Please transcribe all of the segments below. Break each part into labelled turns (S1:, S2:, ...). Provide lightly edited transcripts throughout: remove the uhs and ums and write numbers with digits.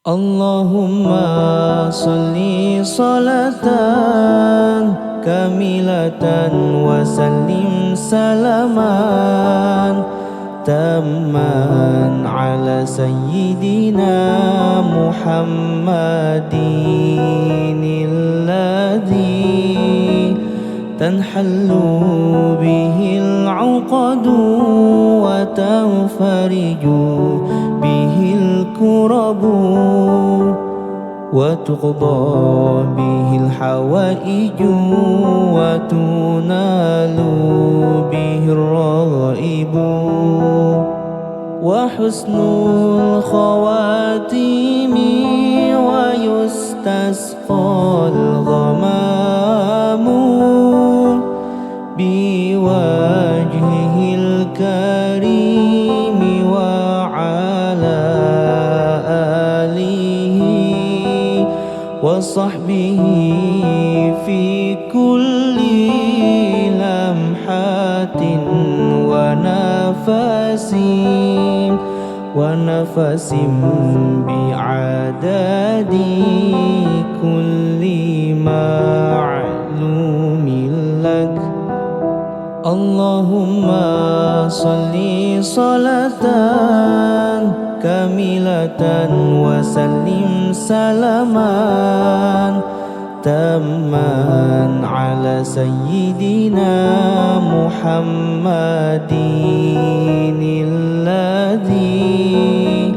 S1: Allahumma salli salatan kamilatan wa sallim salaman tamman ala sayyidina Muhammadin alladhi tanhallu bihil uqadu wa tanfariju bihil kurabu وتقضى به الحوائج وتنال به الرغائب وحسن الخواتيم ويستسقى الغمام بوجهه الكريم وعلى وصحبه في كل لمحة ونفس بعدد كل معلوم لك اللهم صل صلاة kamilatan wa sallim salaman tamman ala sayyidina Muhammadin alladhi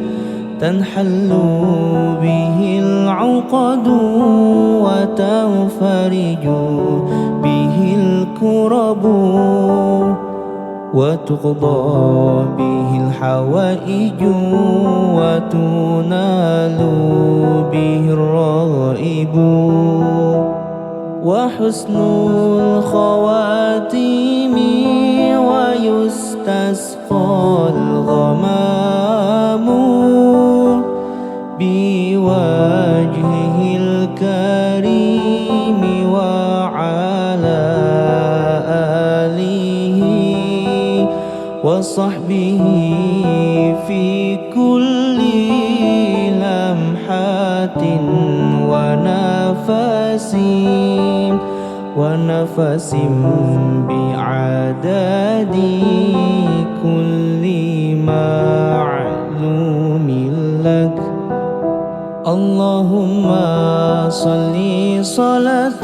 S1: tanhallu bihil uqadu wa tanfariju bihil kurabu وتقضى به الحوائج وتنال به الرغائب وحسن الخواتيم ويستسقى الغمام بوجهه الكريم وعلى وصحبه في كل لمحة ونفس بعدد كل معلوم لك اللهم صل صلاة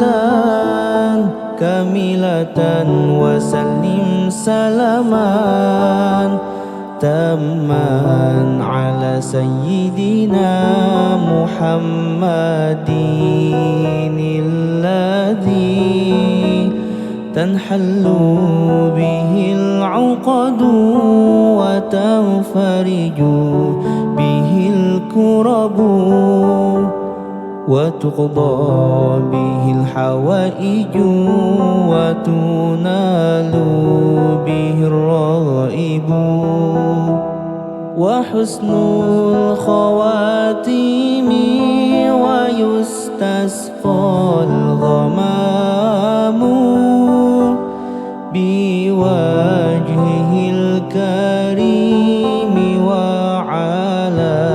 S1: kamilatan wa sallim salaman tamman ala sayyidina Muhammadin alladhi tanhallu bihil uqadu wa tanfariju bihil kurabu وتقضى به الحوائج وتنال به الرغائب وحسن الخواتيم ويستسقى الغمام بوجهه الكريم وعلى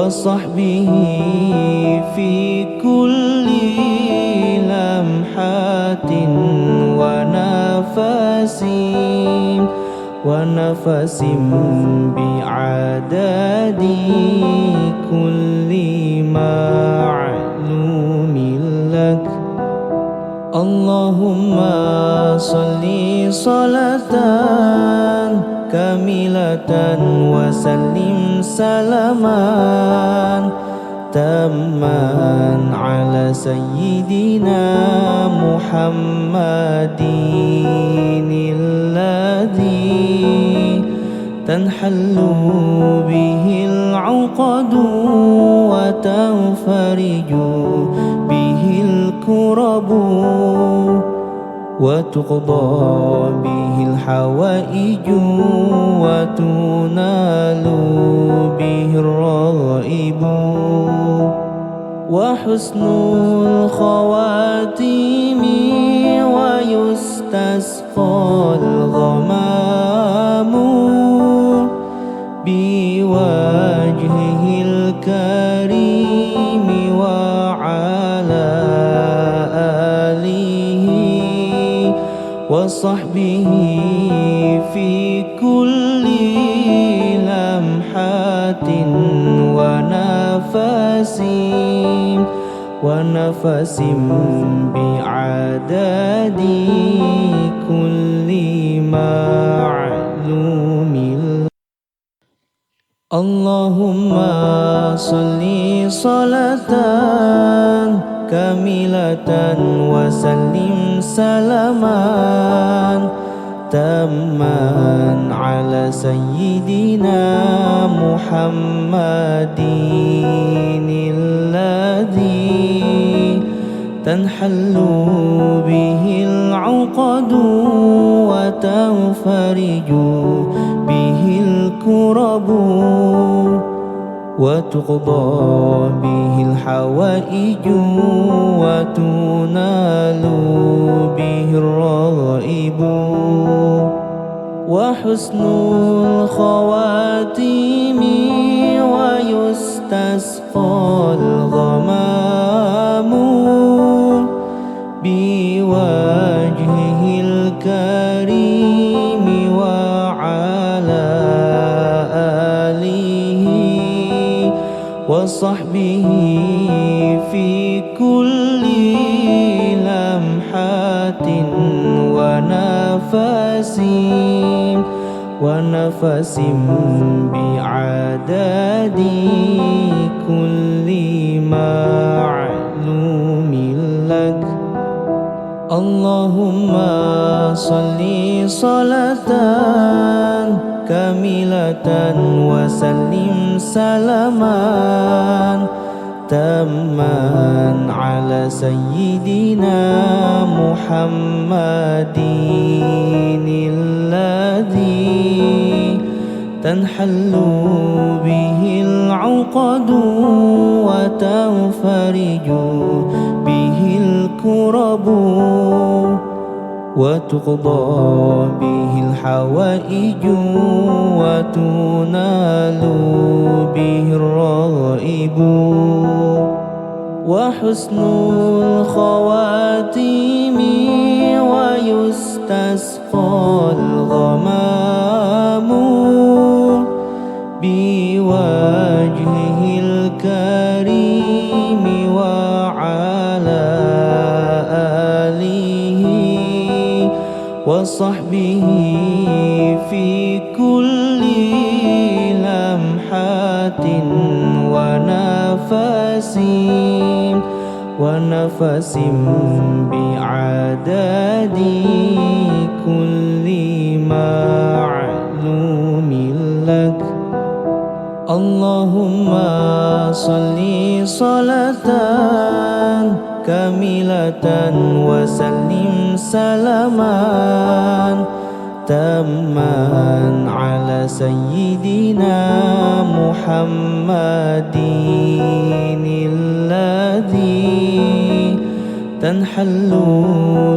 S1: وصحبه في كل لمحة ونفس بعدد كل معلوم لك اللهم صل صلاة kamilatan wa sallim salaman tamman ala sayyidina Muhammadin alladhi tanhallu bihil uqadu wa tanfariju bihil kurabu وتقضى به الحوائج وتنال به الرغائب وحسن الخواتيم ويستسقى الغمام وصحبه في كل لمحة ونفس بعدد كل معلوم. اللهم صل صلاة كاملة وسلم سلاما تاما على سيدنا محمد الذي تنحل به العقد وتنفرج به الكرب وتقضى به الحوائج وتنال به الرغائب وحسن الخواتيم ويستسقى الغمام بوجهه الكريم وعلى آله وصحبه في كل لمحة ونفس بعدد كل معلوم لك. اللهم صل صلاة كاملة وسلم سلاما تاما على سيدنا محمد الذي تنحل به العقد وتنفرج به الكرب وتقضى به الحوائج وتنال به الرغائب وحسن الخواتيم ويستسقى الغمام بوجهه الكريم وعلى آله وصحبه في كل لمحة ونفس بعدد كل معلوم لك. اللهم صل صلاة كاملة وسلم سلاما تاما على سيدنا محمد الذي تنحل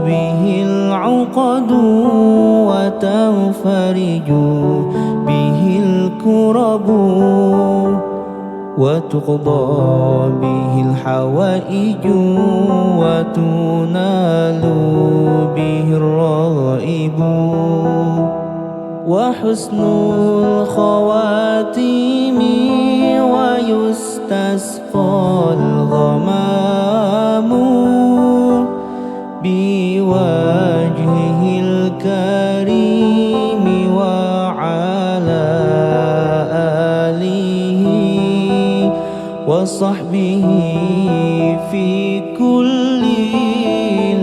S1: به العقد وتنفرج به الكرب وتقضى به الحوائج وتنال به الرغائب وحسن الخواتيم ويستسقى الغمام بوجهه الكريم وعلى آله وصحبه في كل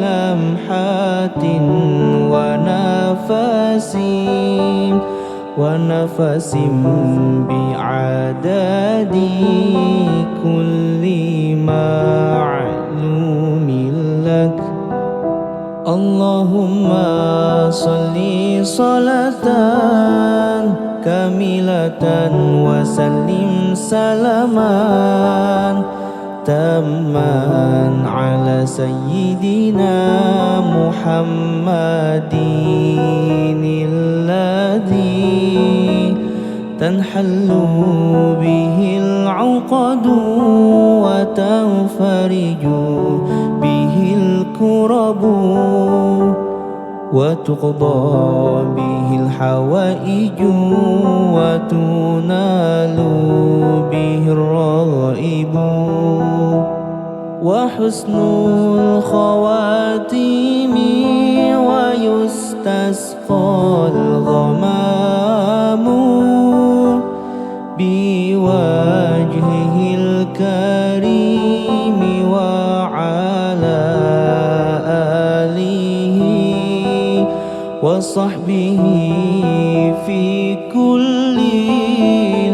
S1: لمحة ونفس بعدد كل معلوم لك. اللهم صل صلاة كاملة وسلم سلاما تاما على سيدنا محمد الذي تنحل به العقد وتنفرج به الكرب وتقضى به الحوائج وتنال به الرغائب وحسن الخواتيم ويستسقى الغمام بوجهه الكريم وعلى آله وصحبه في كل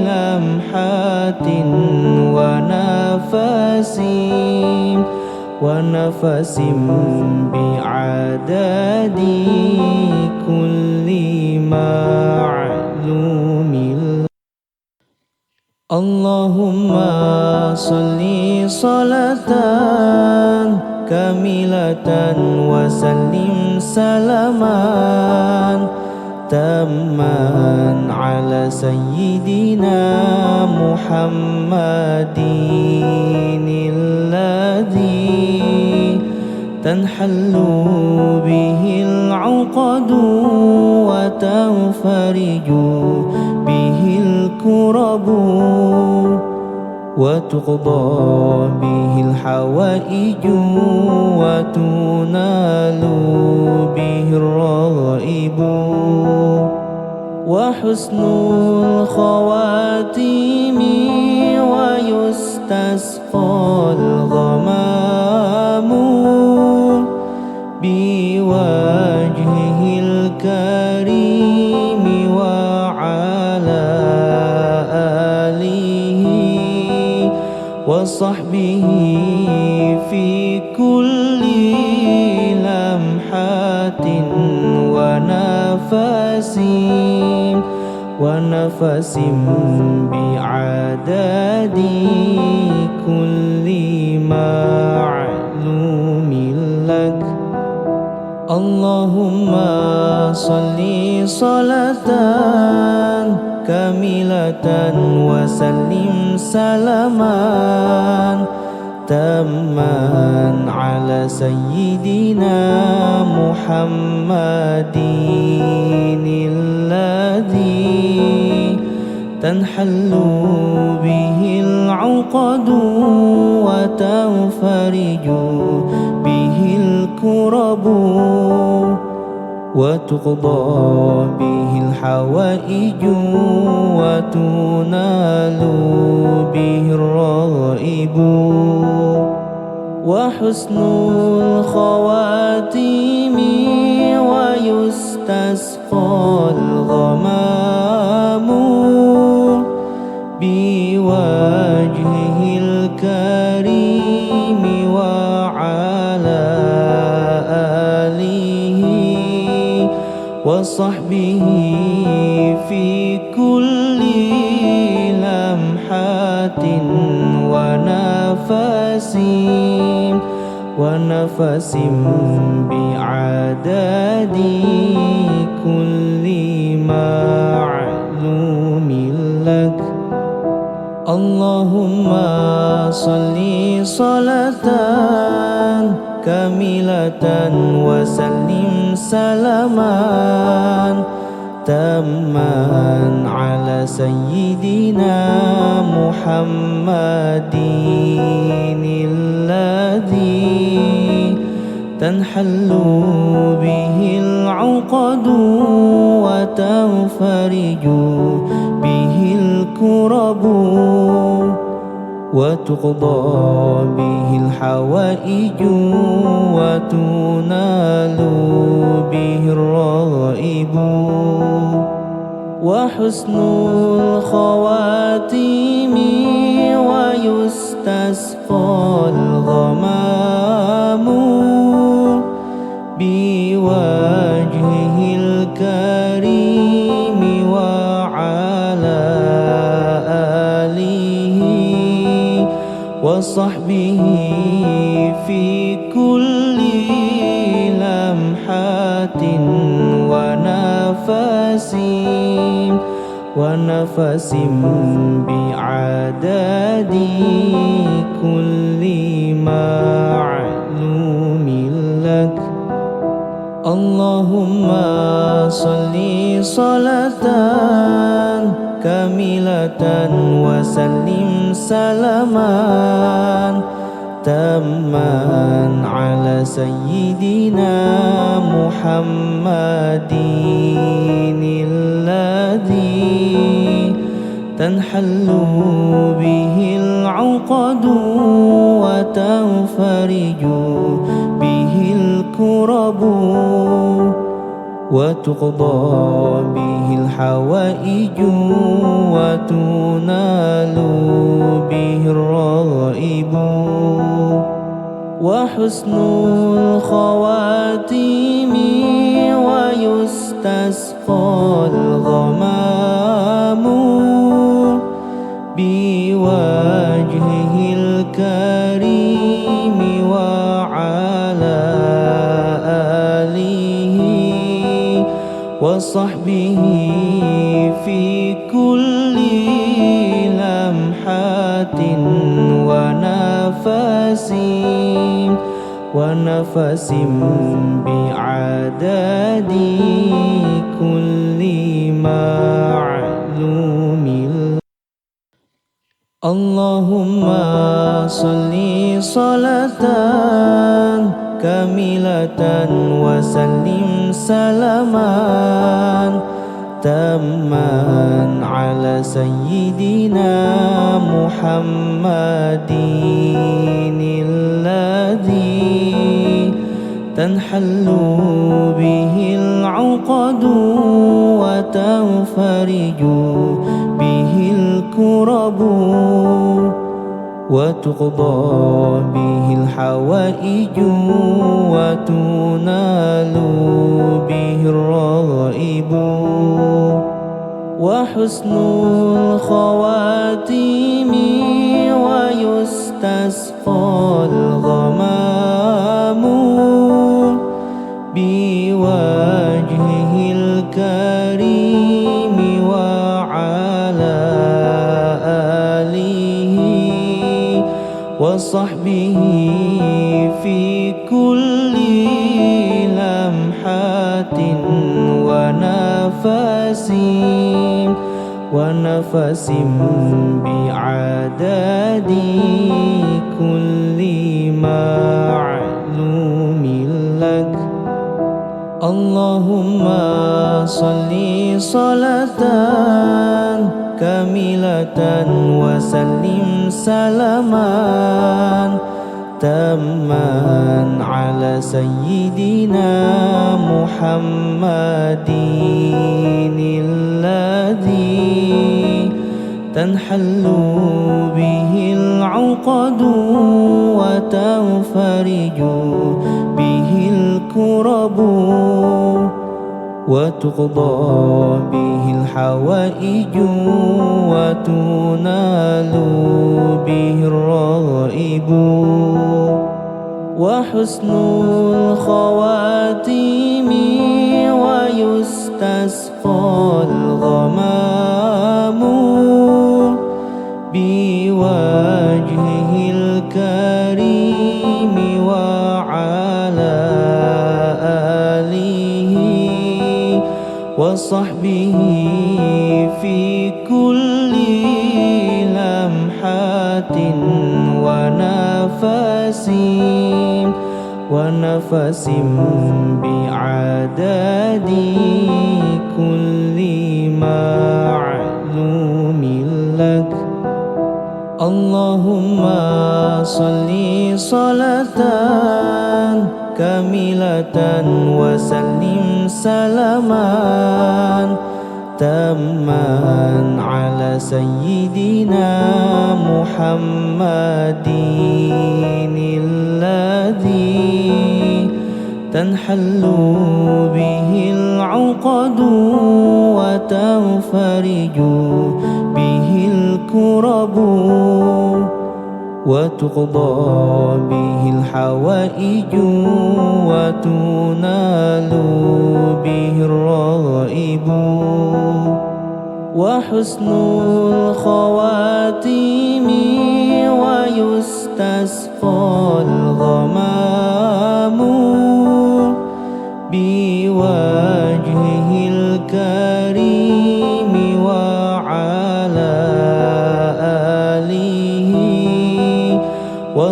S1: لمحة ونفس بعدد كل معلوم. اللهم صل صلاة كاملة وسلم سلاما تاما على سيدنا محمد الذي تنحل به العقد وتنفرج به الكرب وتقضى به الحوائج وتنال به الرغائب وحسن الخواتيم ويستسقى الغمام بوجهه الكريم وعلى آله وصحبه في كل لمحة ونفس بعدد كل معلوم لك. اللهم صل صلاة كاملة وسلم سلاما تاما على سيدنا محمد الذي تنحل به العقد وتنفرج به الكرب وتقضى به الحوائج وتنال به الرغائب وحسن الخواتيم ويستسقى الغمام بوجهه الكريم وعلى آله وصحبه في كل لمحة ونفس بعدد كل معلوم لك. اللهم صل صلاة كاملة وسلم سلاما تاما على سيدنا محمد الذي تنحل به العقد وتنفرج به الكرب وتقضى به الحوائج وتنال به الرغائب وحسن الخواتيم ويستسقى الغمام بوجهه الكريم وعلى آله وصحبه في كل لمحة ونفس بعدد كل معلوم لك. اللهم صل صلاة كاملة وسلم سلاما تاما على سيدنا محمد الذي تنحل به العقد وتنفرج به الكرب وتقضى به الحوائج وتنال به الرغائب وحسن الخواتيم ويستسقى الغمام بوجهه الكريم وعلى آله وصحبه في كل لمحة ونفس بعدد كل معلوم. اللهم صل صلاة كاملة وسلم سلاما تاما على سيدنا محمد الذي تنحل به العقد وتنفرج به الكرب وتقضى به الحوائج وتنال به الرغائب وحسن الخواتيم ويستسقى الغمام بوجهه الكريم وعلى آله وصحبه في كل لمحة ونفس بعدد كل معلوم لك. اللهم صل صلاة كاملة وسلم سلاما تاما على سيدنا محمد الذي تنحل به العقد وتنفرج به الكرب وتقضى به الحوائج وتنال به الرغائب وحسن الخواتيم ويستسقى الغمام بوجهه الكريم وعلى آله وصحبه في كل لمحة ونفس بعدد كل معلوم لك. اللهم صل صلاة كاملة وسلم سلاما تاما على سيدنا محمد الذي تنحل به العقد وتنفرج به الكرب وتقضى به الحوائج وتنال به الرغائب وحسن الخواتيم ويستسقى الغمام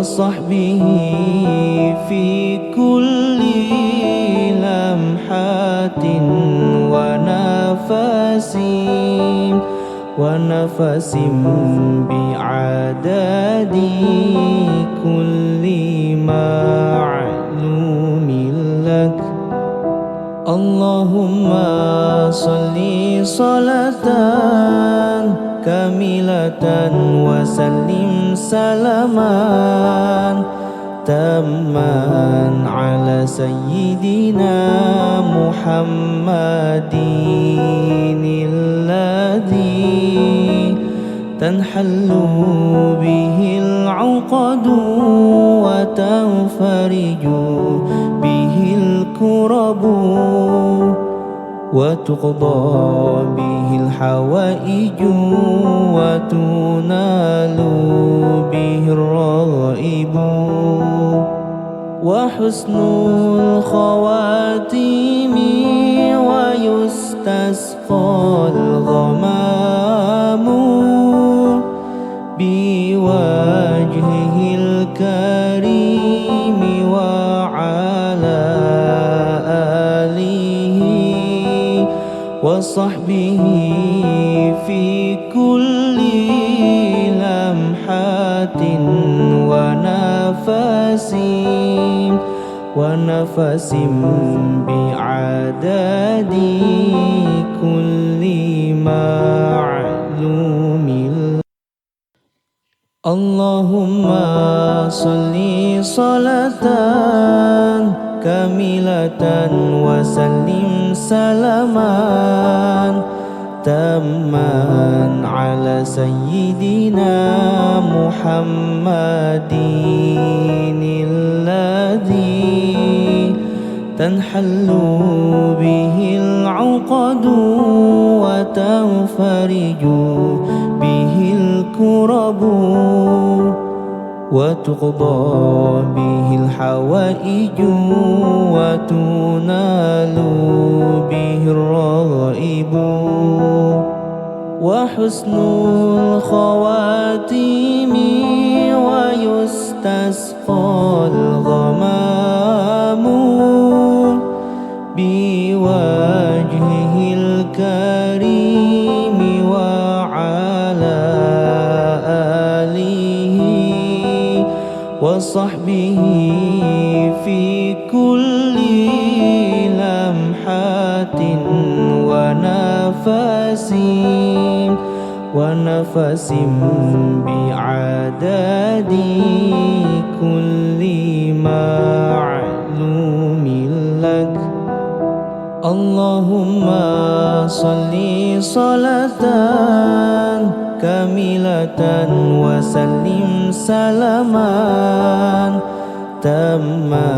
S1: وصحبه في كل لمحة ونفس بعدد كل معلوم لك. اللهم صل صلاة كاملة وسلم سلاما تاما على سيدنا محمد الذي تنحل به العقد وتنفرج به الكرب وتقضى به الحوائج وتنال به الرغائب وحسن الخواتيم ويستسقى الغمام بوجهه الكريم وعلى آله وصحبه في كل لمحة ونفس بعدد كل معلوم. اللهم صل صلاة كاملة وسلم سلاما تاما على سيدنا محمد الذي تنحل به العقد وتنفرج به الكرب وتقضى به الحوائج وتنال به الرغائب وحسن الخواتيم ويستسقى الغمام بوجهه الكريم وعلى آله وصحبه في كل لمحة ونفس بعدد كل معلوم لك. اللهم صل صلاة كاملة وسلم سلاما تاما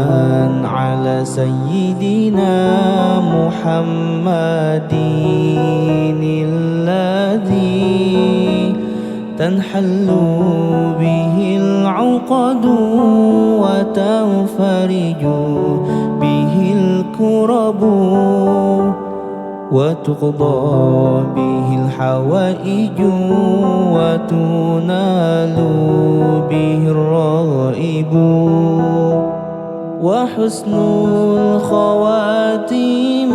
S1: على سيدنا محمد الذي تنحل به العقد وتنفرج به الكرب وتقضى به الحوائج وتنال به الرغائب وحسن الخواتيم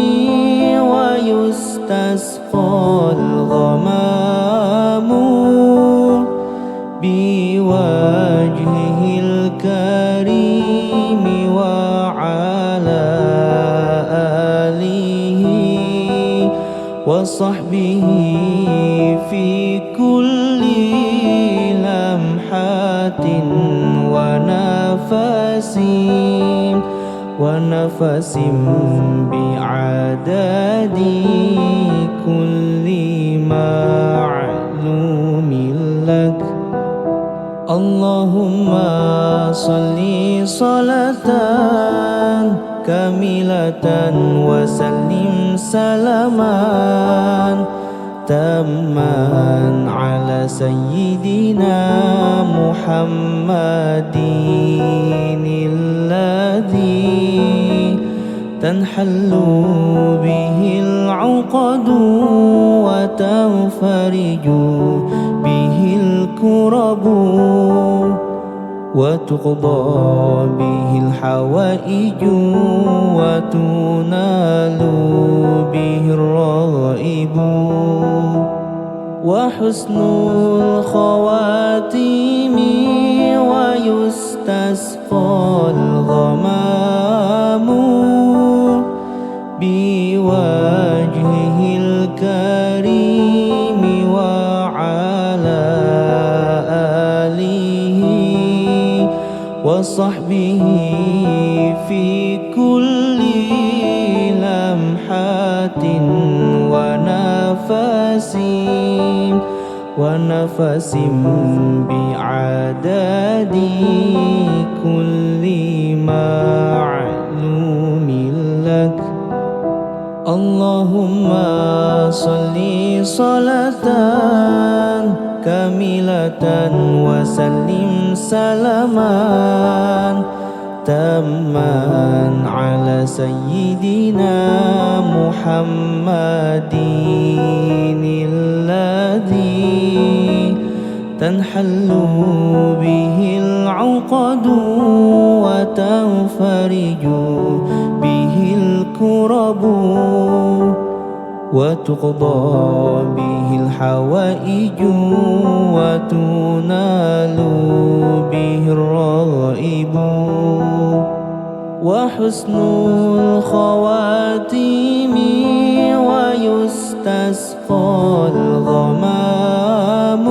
S1: ويستسقى الغمام بوجهه الكريم وعلى آله وصحبه في كل لمحة ونفس بعدد كل معلوم لك. اللهم صل صلاة كاملة وسلم سلاما تاما على سيدنا محمد الذي تنحل به العقد وتنفرج به الكرب وتقضى به الحوائج وتنال به الرغائب وحسن الخواتيم ويستسقى الغمام بوجهه الكريم وعلى آله وصحبه في كل لمحة ونفس بعدد كل معلوم لك. اللهم صل صلاة كاملة وسلم سلاما تاما على سيدنا محمد الذي تنحل به العقد وتنفرج به الكرب وتقضى به الحوائج وتنال به الرغائب وحسن الخواتيم ويستسقى الغمام بوجهه الكريم وعلى آله وصحبه في كل لمحة ونفس بعدد كل معلوم لك. اللهم صل صلاة كاملة وسلم سلاما تاما على سيدنا محمد الذي تنحل به العقد وتنفرج به الكرب وتقضى به الحوائج وتنال به الرغائب وحسن الخواتيم ويستسقى الغمام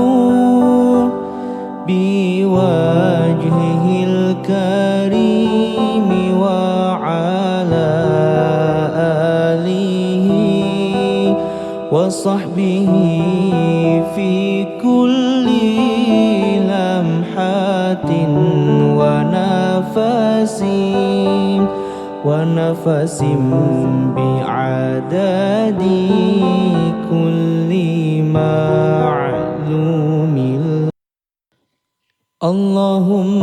S1: بوجهه الكريم وعلى آله وصحبه في كل لمحة ونفس بعدد كل معلوم. اللهم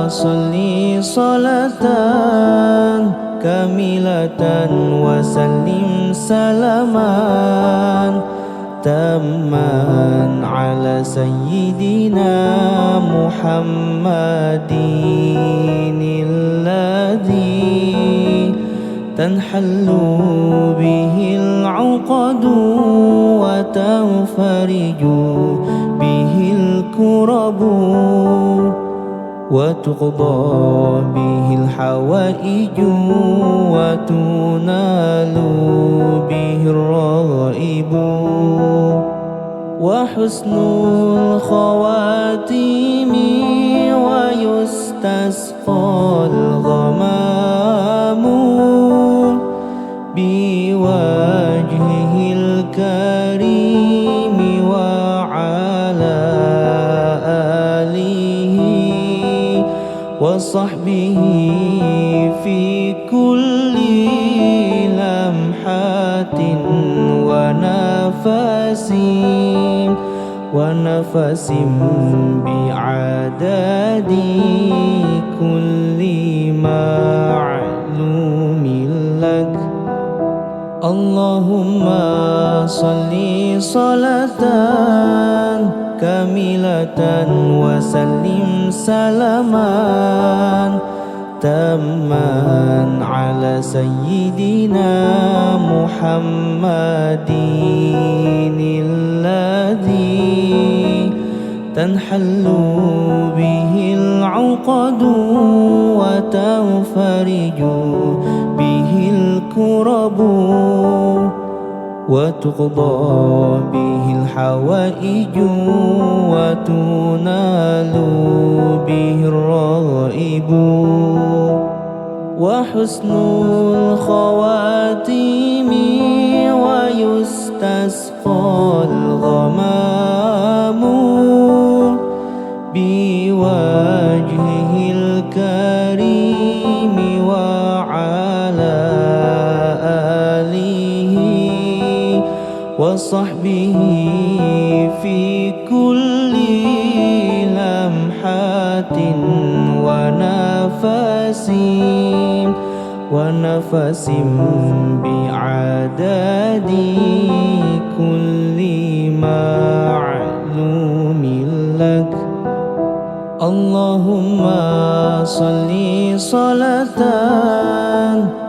S1: صل صلاة كاملة وسلم سلاما تاما على سيدنا محمد الذي تنحل به العقد وتنفرج به الكرب وتقضى به الحوائج وتنال به الرغائب وحسن الخواتيم ويستسقى الغمام بوجهه الكريم وعلى آله وصحبه في كل لمحة ونفس بعدد كل معلوم لك. اللهم صل صلاة كاملة وسلم سلاما تاما على سيدنا محمد الذي تنحل به العقد وتنفرج به الكرب وتقضى به الحوائج وتنال به الرغائب وحسن الخواتيم ويستسقى الغمام بوجهه الكريم وعلى آله وصحبه في كل لمحة ونفس بعدد كل معلوم لك. اللهم صل صلاة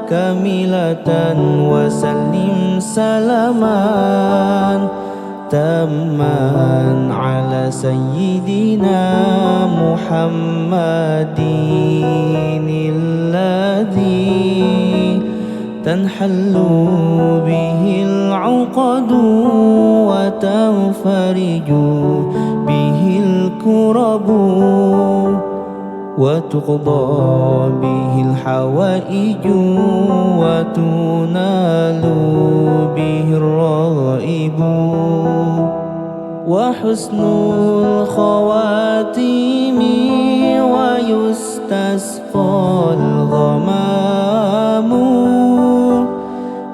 S1: كاملة وسلم سلاما تاما على سيدنا محمد الذي تنحل به العقد وتنفرج به الكرب وتقضى به الحوائج وتنال به الرغائب وحسن الخواتيم ويستسقى الغمام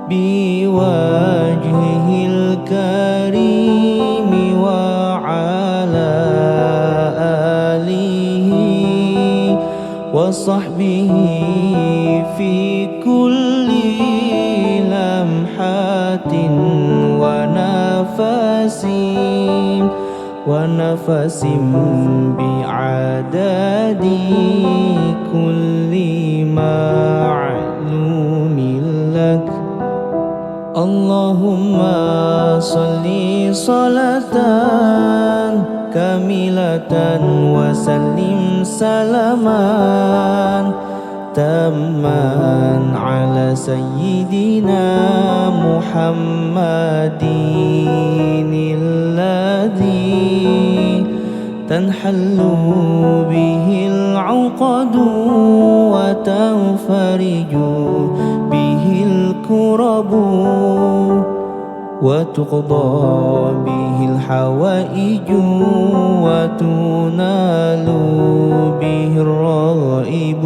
S1: بوجهه الكريم وعلى آله وصحبه في كل لمحة ونفس بعدد كل معلوم لك. اللهم صل صلاة كاملة وسلم سلاما تاما على سيدنا محمد الذي تنحل به العقد وتنفرج به الكرب وتقضى به الحوائج وتنال به الرغائب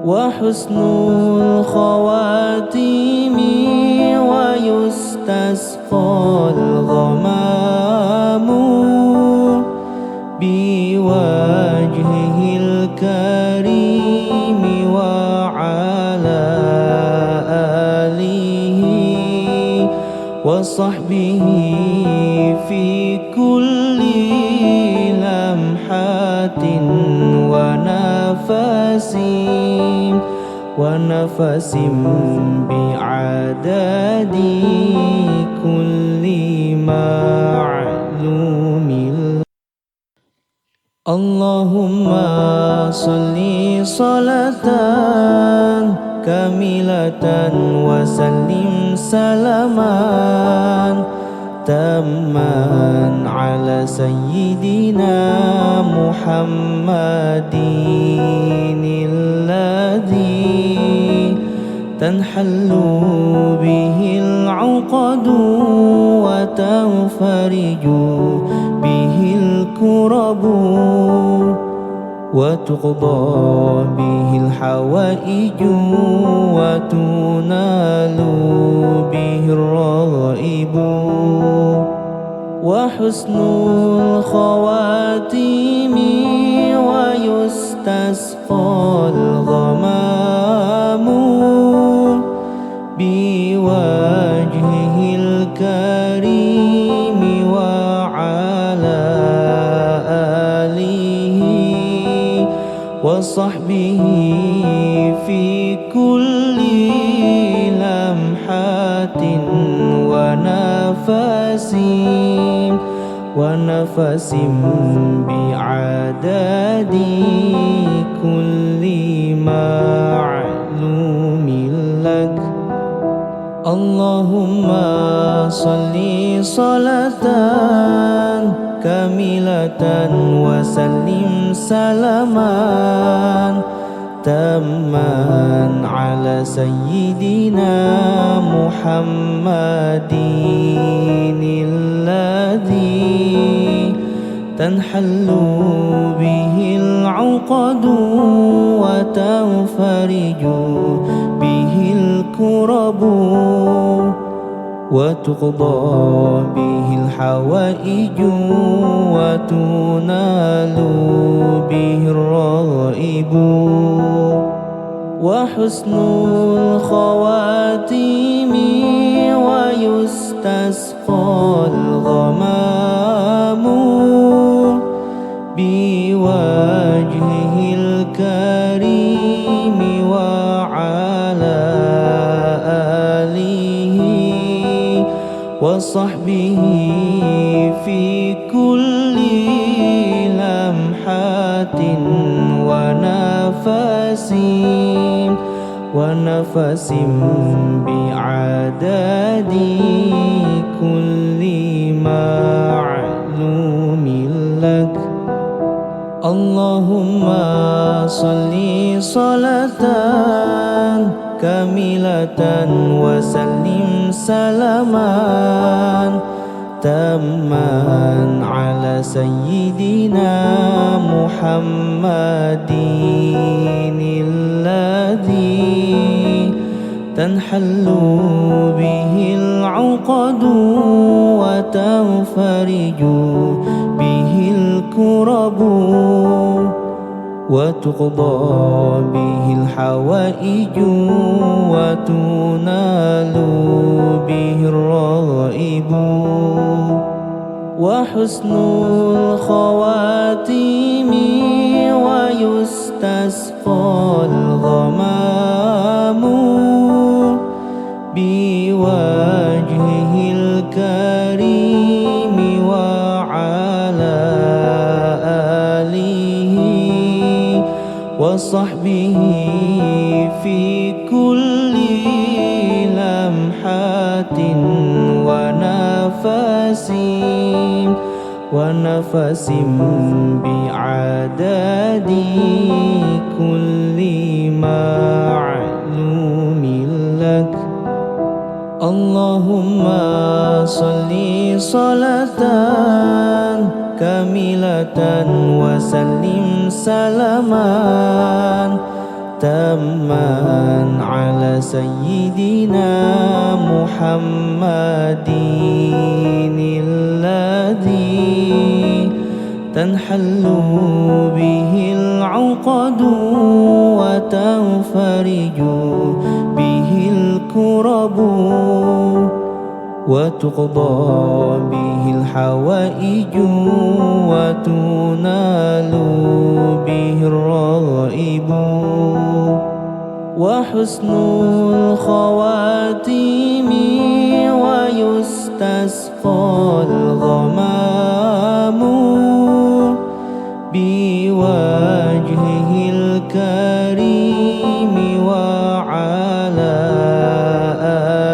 S1: وحسن الخواتيم ويستسقى الغمام بوجهه الكريم وعلى آله وصحبه في كل لمحة ونفس بعدد كل معلوم. اللهم صل صلاة كاملة وسلم سلاما تاما على سيدنا محمد الذي تنحل به العقد وتنفرج به الكرب وتقضى به الحوائج وتنال به الرغائب وحسن الخواتيم ويستسقى الغمام بوجهه الكريم وعلى آله وصحبه في كل لمحة ونفس بعدد كل معلوم لك. اللهم صل صلاة كاملة وسلم سلاما تاما على سيدنا محمد الذي تنحل به العقد وتنفرج به الكرب وتقضى به الحوائج وتنال به الرغائب وحسن الخواتيم ويستسقى الغمام بوجهه في كل لمحة ونفس بعدد كل معلوم لك. اللهم صل صلاة كاملة وسلم سلاما تاما على سيدنا محمد الذي تنحل به العقد وتنفرج به الكرب وتقضى به الحوائج وتنال به الرغائب وحسن الخواتيم ويستسقى الغمام بوجهه الكريم وعلى آله وصحبه في كل لمحة ونفس بعدد كل معلوم لك. اللهم صل صلاة كاملة وسلم سلاما تاما على سيدنا محمد الذي تنحل به العقد وتنفرج به الكرب وتقضى به الحوائج وتنال به الرغائب وحسن الخواتيم ويستسقى الغمام بوجهه الكريم وعلى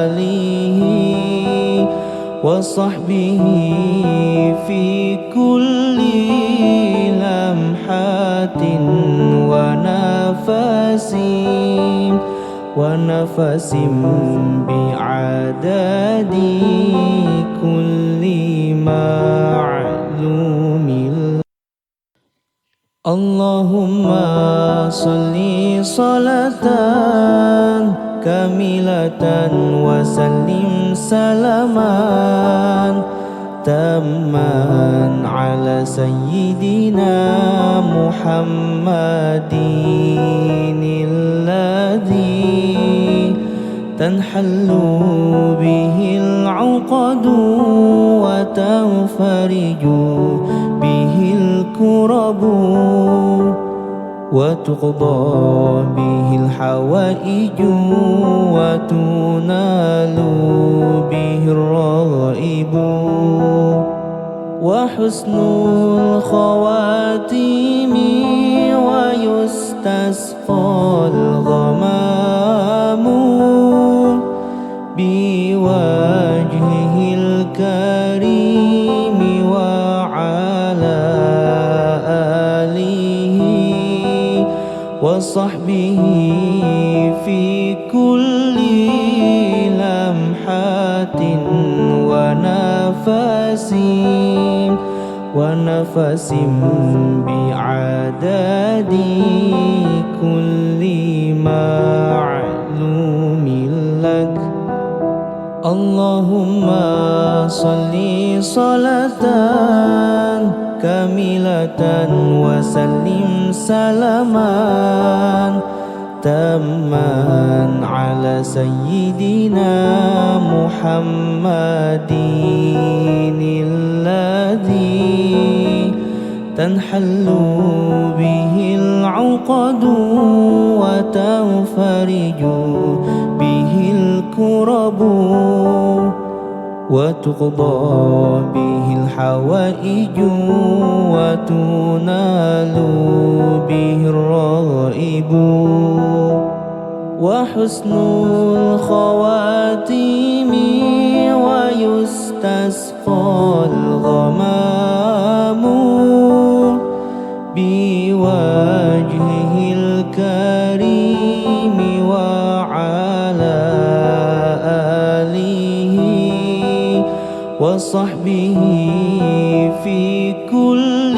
S1: آله وصحبه في كل لمحة ونفس بعدد كل معلوم. اللهم صل صلاة كاملة وسلم سلاما تاما على سيدنا محمد الذي تنحل به العقد وتنفرج به الكرب وتقضى به الحوائج وتنال به الرغائب وحسن الخواتيم ويستسقى الغمام بوجهه الكريم وعلى آله وصحبه في كل لمحة ونفس بعدد كل معلوم لك. اللهم صل صلاة كاملة وسلم سلاما تاما على سيدنا محمد الذي تنحل به العقد وتنفرج به الكرب وتقضى به الحوائج الحوائج وتنال به الرغائب وحسن الخواتيم ويستسقى الغمام بوجهه الكريم وعلى آله وصحبه في كل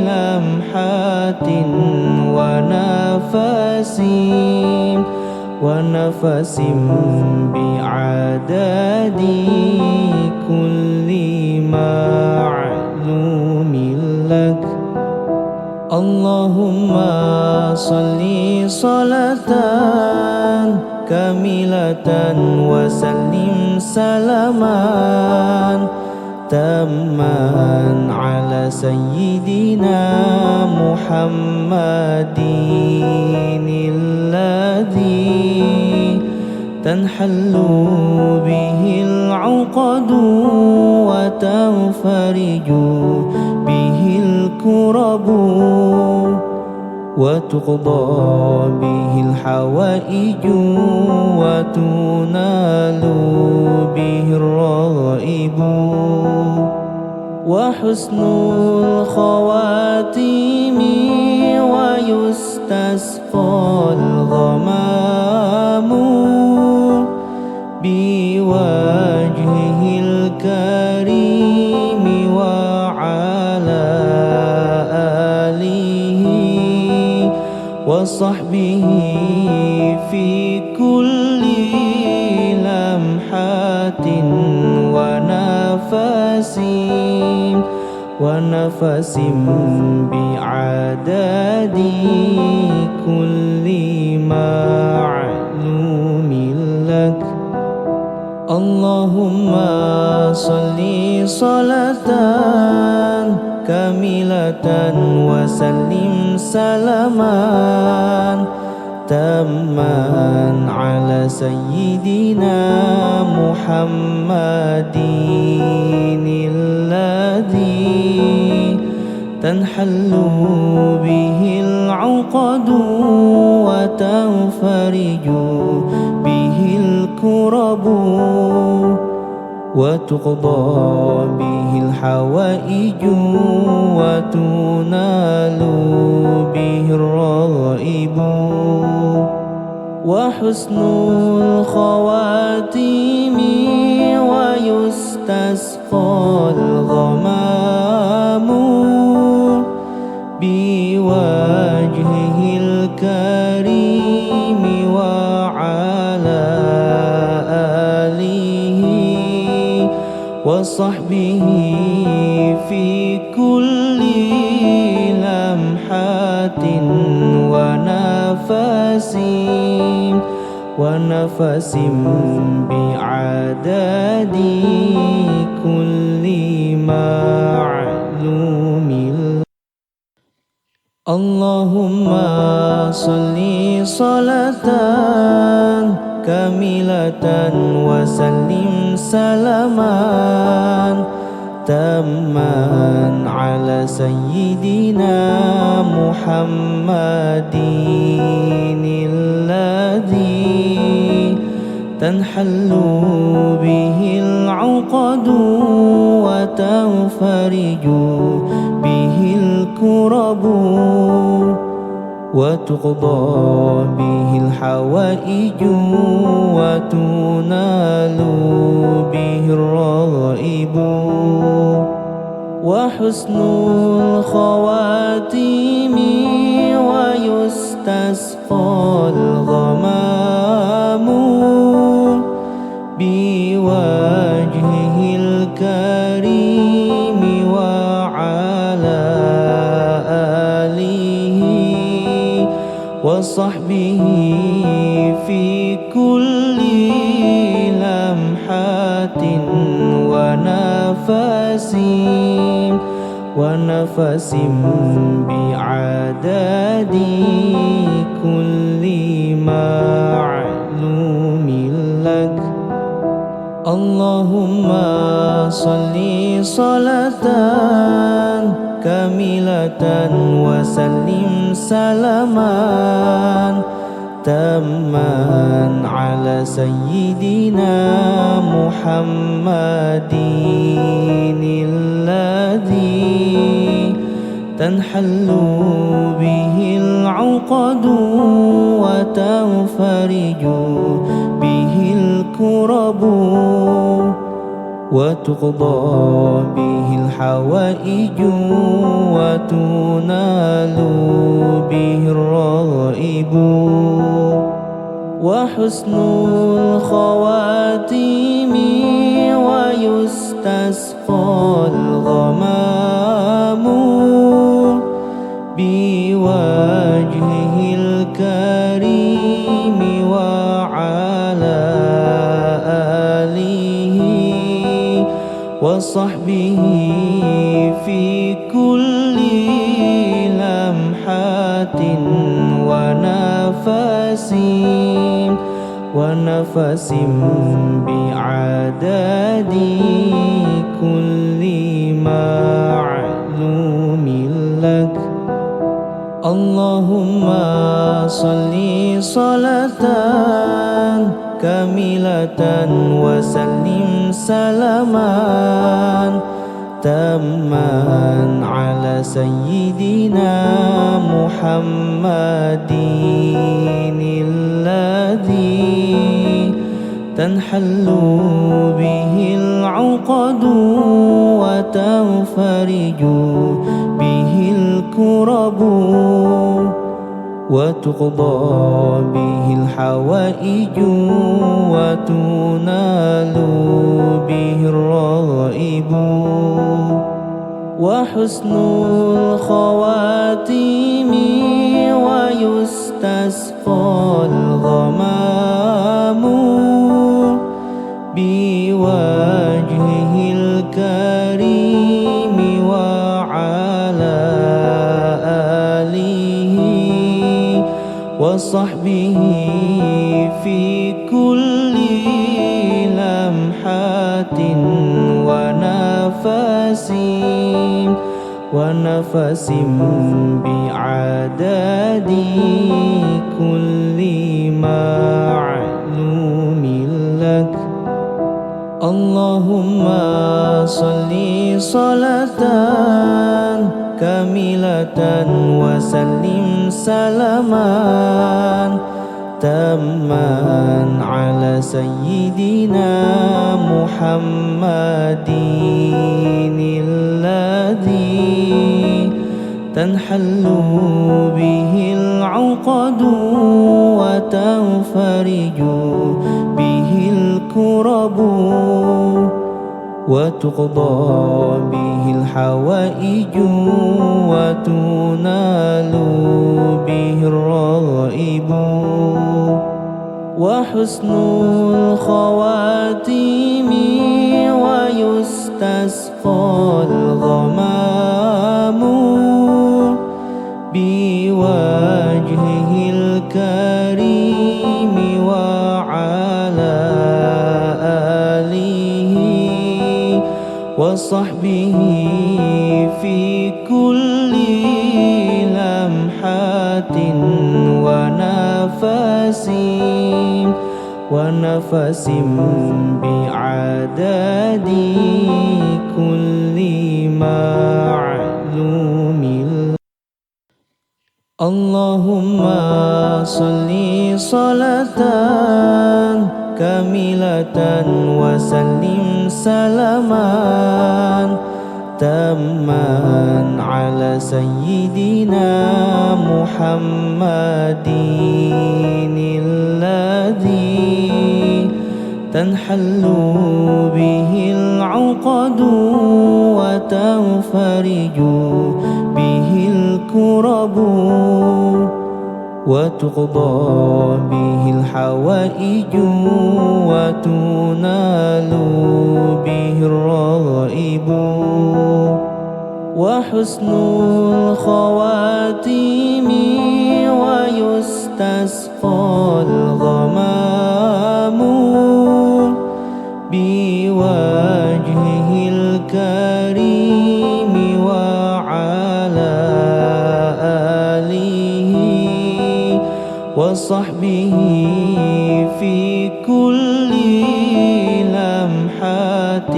S1: لمحة ونفس بعدد كل معلوم لك. اللهم صل صلاة كاملة وسلم سلاما تاما على سيدنا محمد الذي تنحل به العقد وتنفرج به الكرب وتقضى به الحوائج وتنال به الرغائب وحسن الخواتيم ويستسقى الغمام بوجهه الكريم وعلى آله وصحبه في كل لمحة ونفس بعدد كل معلوم لك. اللهم صل صلاة كاملة وسلم سلاما تاما على سيدنا محمد الذي تنحل به العقد وتنفرج به الكرب وتقضى به الحوائج وتنال به الرغائب وحسن الخواتيم ويستسقى الغمام بوجهه الكريم وعلى آله وصحبه في كل لمحة ونفس بعدد كل معلوم. اللهم صل صلاة كاملة وسلم سلاما تاما على سيدنا محمد الذي تنحل به العقد وتنفرج به الكرب وتقضى به الحوائج وتنال به الرغائب وحسن الخواتيم ويستسقى الغمام بوجهه الكريم وعلى آله وصحبه في كل لمحة ونفس بعدد كل معلوم لك. اللهم صل صلاة كاملة وسلم سلاما تاما على سيدنا محمد الذي تنحل به العقد وتنفرج به الكرب وتقضى به الحوائج وتنال به الرغائب وحسن الخواتيم ويستسقى الغمام بوجهه الكريم وعلى آله وصحبه في كل لمحة ونفس بعدد كل معلوم لك. اللهم صل صلاة كاملة وسلم سلاما تاما على سيدنا محمد الذي تنحل به العقد وتنفرج به الكرب وتقضى به الحوائج وتنال به الرغائب وحسن الخواتيم ويستسقى الغمام بوجهه الكريم وعلى آله وصحبه في كل لمحة ونفس بعدد كل معلوم لك. اللهم صل صلاة كاملة وسلم سلاما تاما على سيدنا محمد الذي تنحل به العقد وتنفرج به الكرب وتقضى به الحوائج وتنال به الرغائب وحسن الخواتيم ويستسقى الغمام بوجهه الكريم وعلى آله وصحبه في كل لمحة ونفس بعدد كل معلوم. اللهم صل صلاة كاملة وسلم سلاما تاما على سيدنا محمد الذي تنحل به العقد وتنفرج به الكرب وتقضى به الحوائج وتنال به الرغائب وحسن الخواتيم ويستسقى الغمام وصحبه في كل لمحة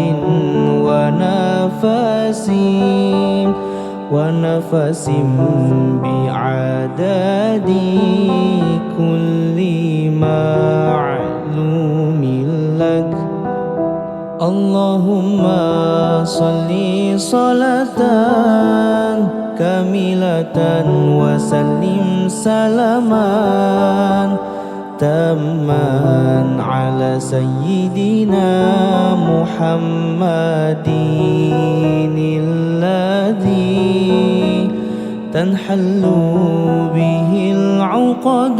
S1: ونفس بعدد كل معلوم لك. اللهم صل صلاة كاملة وسلم سلاما تاما على سيدنا محمد الذي تنحل به العقد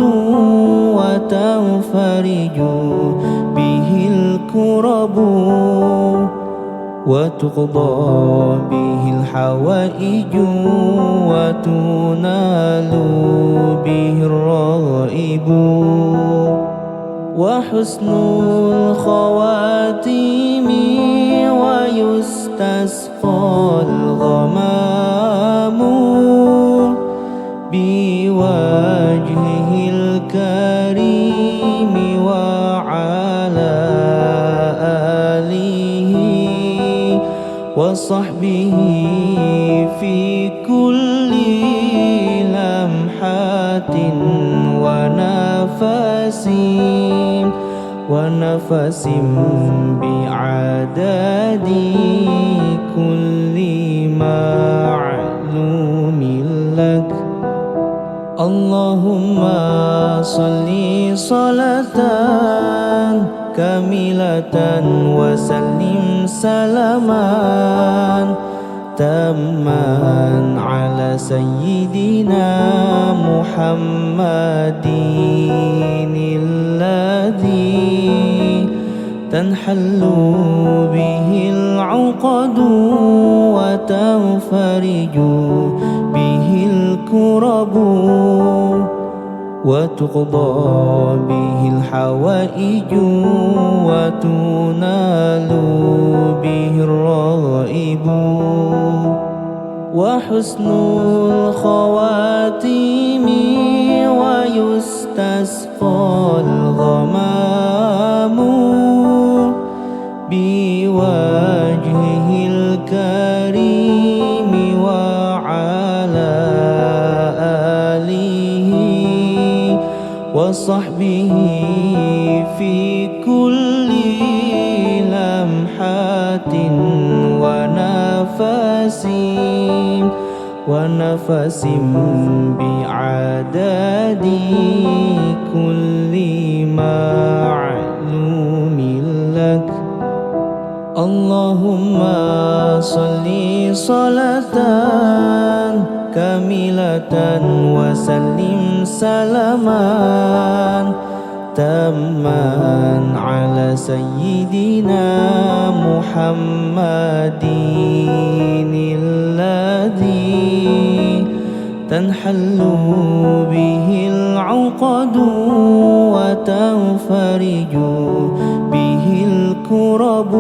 S1: وتنفرج به الكرب وتقضى به الحوائج وتنال به الرغائب وحسن الخواتيم ويستسقى الغمام بوجهه الكريم وعلى آله وصحبه في كل لمحة ونفس بعدد كل معلوم لك. اللهم صل صلاة كاملة وسلم سلاما تاما على سيدنا محمد الذي تنحل به العقد وتنفرج به الكرب وتقضى به الحوائج وتنال به الرغائب وحسن الخواتيم ويستسقى الغمام بوجهه الكريم وعلى آله وصحبه في كل لمحة ونفس بعدد كل معلوم لك. اللهم صل صلاة كاملة وسلم سلاما تاما على سيدنا محمد الذي تنحل به العقد وتنفرج به الكرب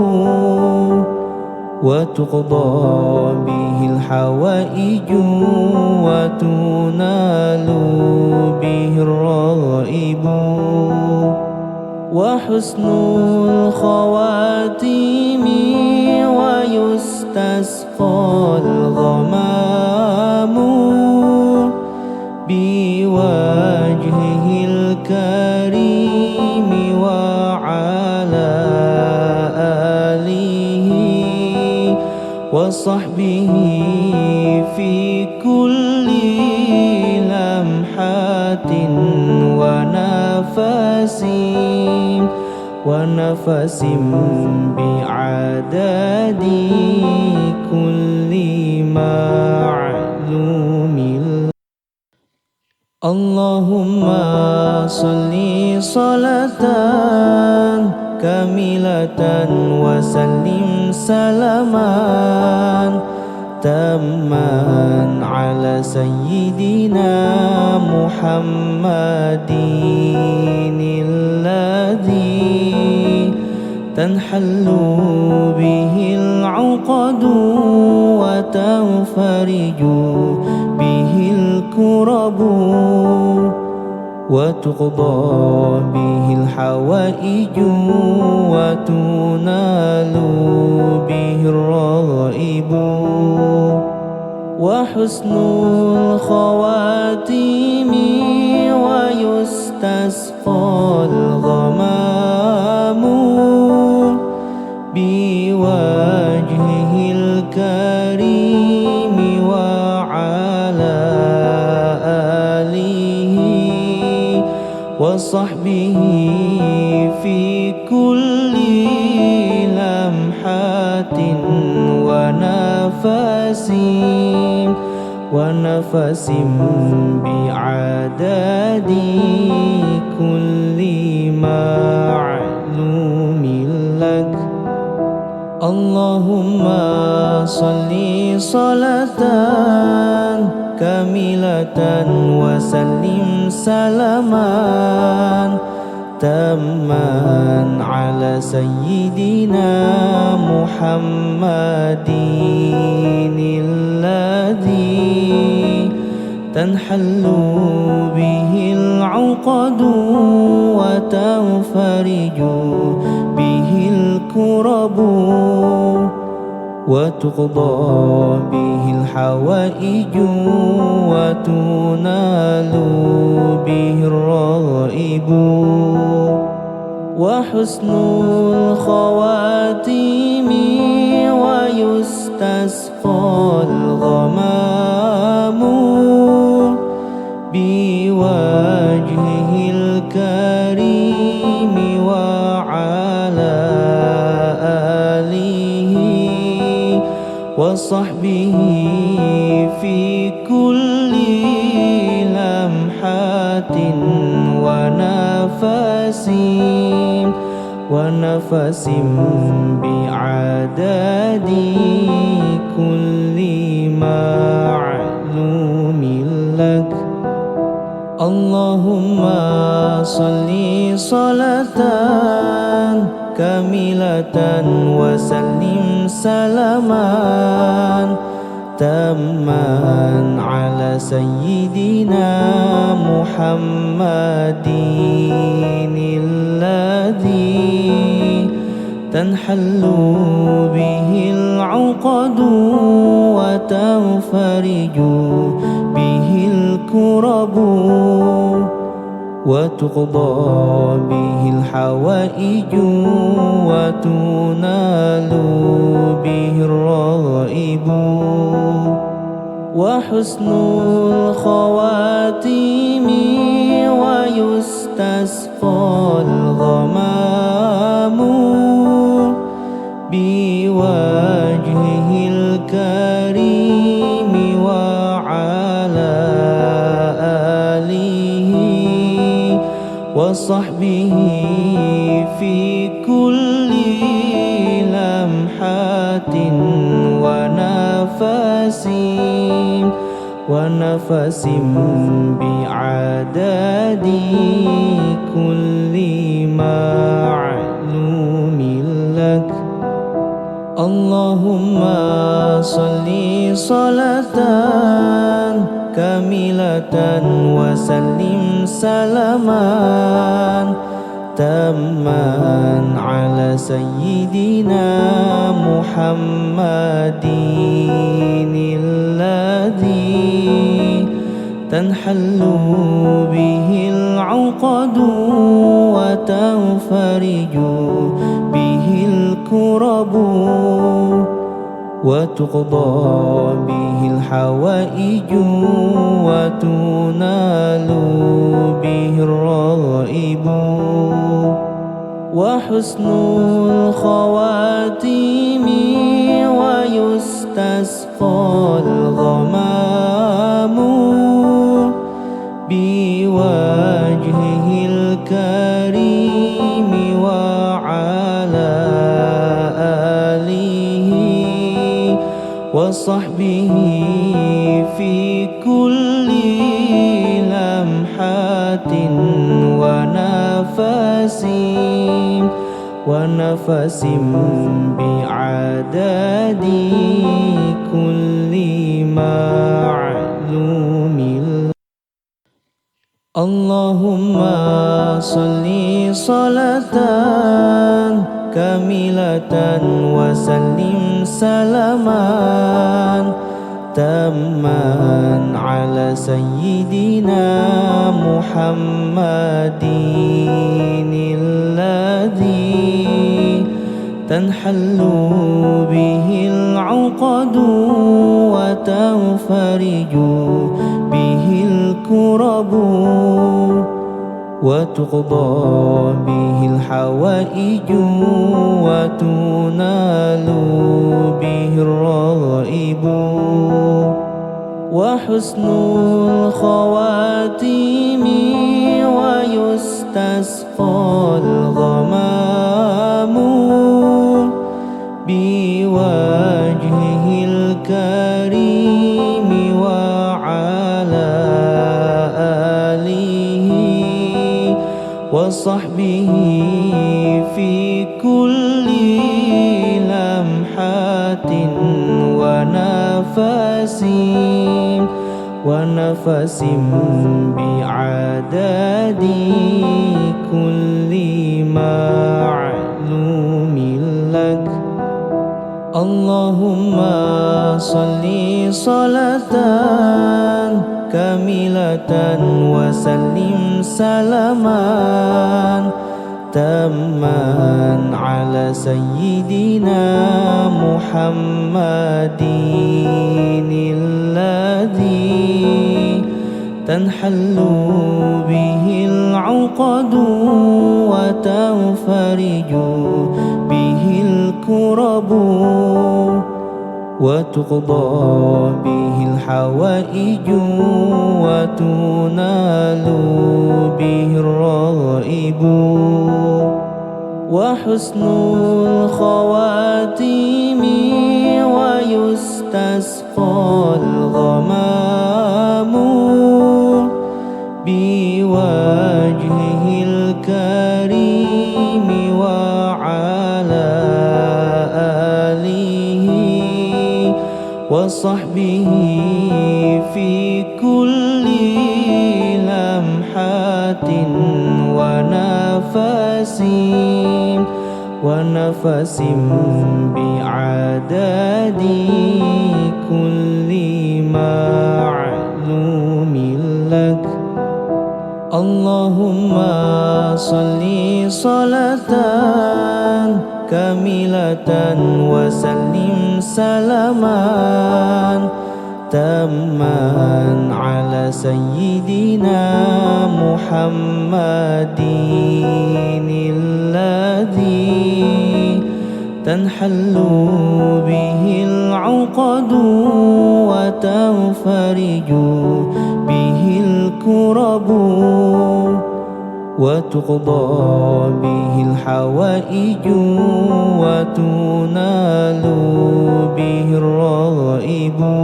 S1: وتقضى به الحوائج وتنال به الرغائب وحسن الخواتيم ويستسقى الغمام بوجهه الكريم وعلى آله وصحبه في كل لمحة ونفس بعدد كل معلوم. اللهم صل صلاة كاملة وسلم سلاما تاما على سيدنا محمد الذي تنحل به العقد وتنفرج به الكرب وتقضى به الحوائج وتنال به الرغائب وحسن الخواتيم ويستسقى الغمام بوجهه الكريم وعلى آله وصحبه في كل لمحة ونفس بعدد كل معلوم لك. اللهم صل صلاة كاملة وسلم سلاما تاما على سيدنا محمد الذي تنحل به العقد وتنفرج به الكرب وتقضى به الحوائج وتنال به الرغائب وحسن الخواتيم ويستسقى الغمام بوجهه الكريم وعلى آله وصحبه في كل لمحة ونفس بعدد كل معلوم لك. اللهم صل صلاة كاملة وسلم سلاما تاما على سيدنا محمد الذي تنحل به العقد وتنفرج به الكرب وتقضى به الحوائج وتنال به الرغائب وحسن الخواتيم ويستسقى الغمام بوجهه الكريم وعلى آله وصحبه في كل لمحة ونفس بعدد كل معلوم لك. اللهم صل صلاة كاملة وسلم سلاما تاما على سيدنا محمد الذي تنحل به العقد وتنفرج به الكرب وتقضى به الحوائج وتنال به الرغائب وحسن الخواتيم ويستسقى الغمام بوجهه الكريم وعلى آله وصحبه في كل لمحة ونفس بعدد كل معلوم. Allahumma salli salatan kamilatan wa sallim salaman tamman ala sayyidina Muhammadin alladhi tanhallu bihil uqadu wa tanfariju bihil kurabu wa tuqda bihil hawaiju wa tunalu bihir raibu wa husnul khawatimi wa yustasqal ghamamu biwajhihil karimi wa ala alihi wa sahbihi fi kulli lamhatin wa nafasin bi'adadi kulli ma'lumin lak. Allahumma salli salatan kamilatan wa sallim salaman tamman ala sayyidina Muhammadin alladhi tanhallu bihil uqadu wa tanfariju bihil kurabu wa tuqda bihil hawaiju wa tunalu bihir raibu wa husnul khawatimi wa yustasqal ghamamu biwajhihil karimi wa ala alihi wa sahbihi fi kulli lamhatin wa nafasin bi'adadi kulli ma'lumin lak. Allahumma salli salatan kamilatan wa sallim salaman tamman ala sayyidina Muhammadin alladhi tanhallu bihil uqadu wa tanfariju bihil kurabu wa tuqda bihil hawaiju wa tunalu bihir raibu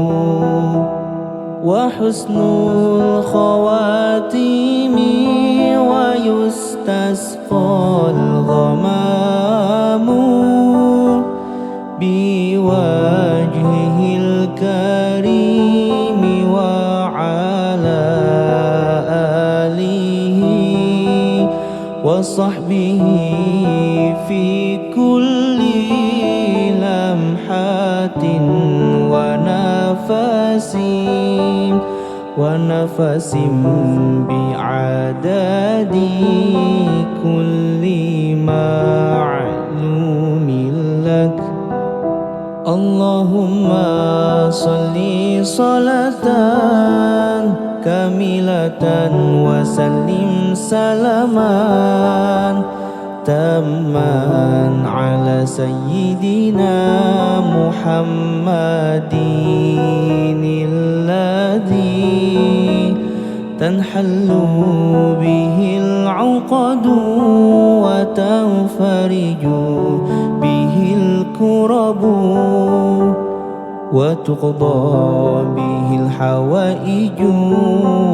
S1: wa husnul khawatimi wa yustasqal ghamamu biwajhihil karimi wa ala alihi wa sahbihi fi kulli lamhatin wa nafasin bi'adadi kulli ma'lumin lak. Allahumma salli salatan kamilatan wa sallim salaman tamman ala sayyidina Muhammadin alladhi tanhallu bihil uqadu wa tanfariju bihil kurabu wa tuqda bihil hawaiju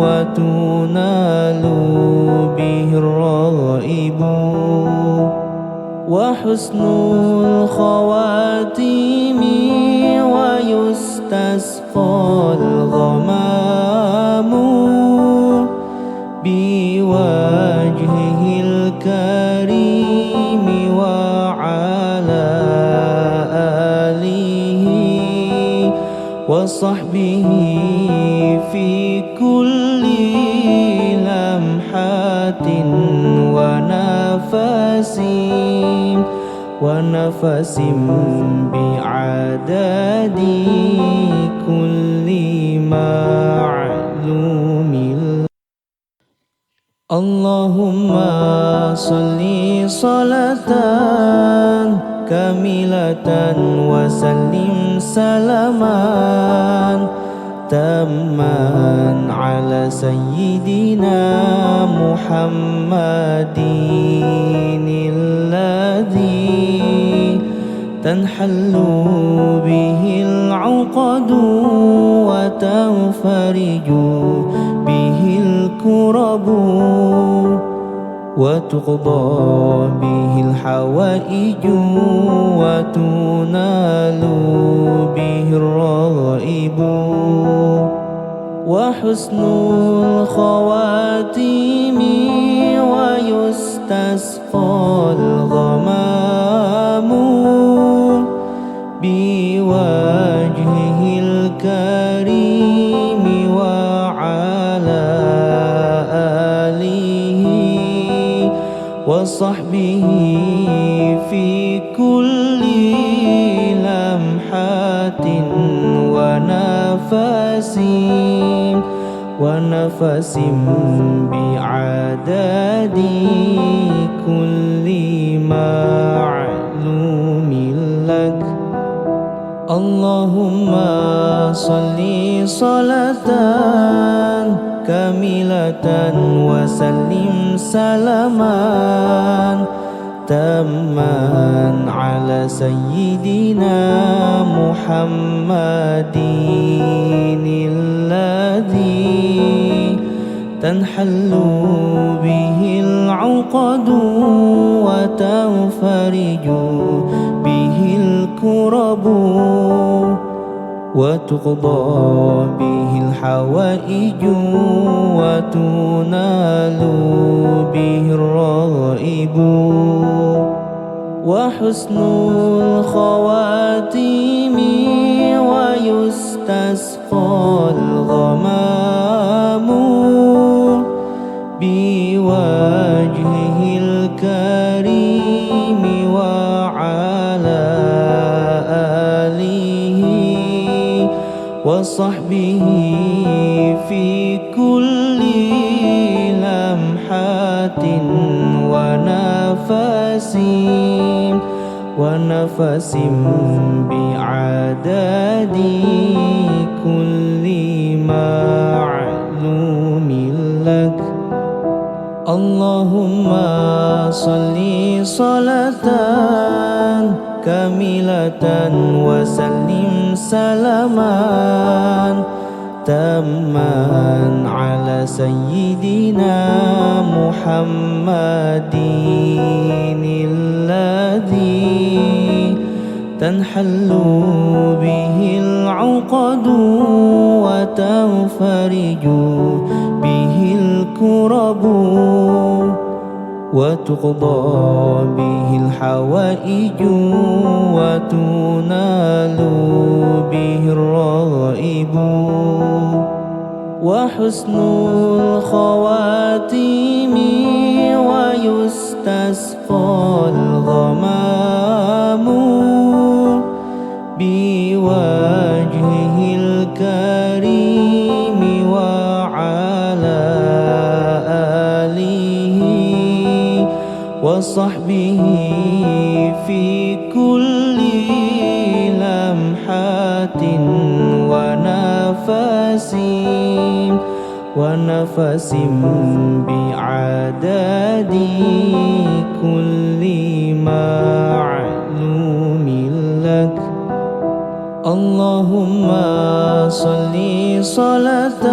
S1: wa tunalu bihir raibu wa husnul khawatimi wa yustasqal ghamamu bi وصحبه في كل لمحة ونفس بعدد كل معلوم. اللهم صل صلاة كاملة وسلم سلاما تاما على سيدنا محمد الذي تنحل به العقد وتنفرج به الكرب وتقضى به الحوائج وتنال به الرغائب وحسن الخواتيم ويستسقى الغمام بوجهه الكريم وعلى آله وصحبه في كل لمحة ونفس بعدد كل معلوم لك. اللهم صل صلاة كاملة وسلم سلاما تاما على سيدنا محمد الذي تنحل به العقد وتنفرج به الكرب وتقضى به الحوائج وتنال به الرغائب وحسن الخواتيم ويستسقى الغمام بوجهه الكريم وعلى آله وصحبه في كل لمحة ونفس بعدد كل معلوم لك. اللهم صل صلاة كاملة وسلم سلاما تاما على سيدنا محمد الذي تنحل به العقد وتنفرج به الكرب وتقضى به الحوائج وتنال به الرغائب وحسن الخواتيم ويستسقى الغمام بوجهه الكريم وعلى آله وصحبه في كل لمحة ونفس بعدد كل معلوم لك. اللهم صل صلاة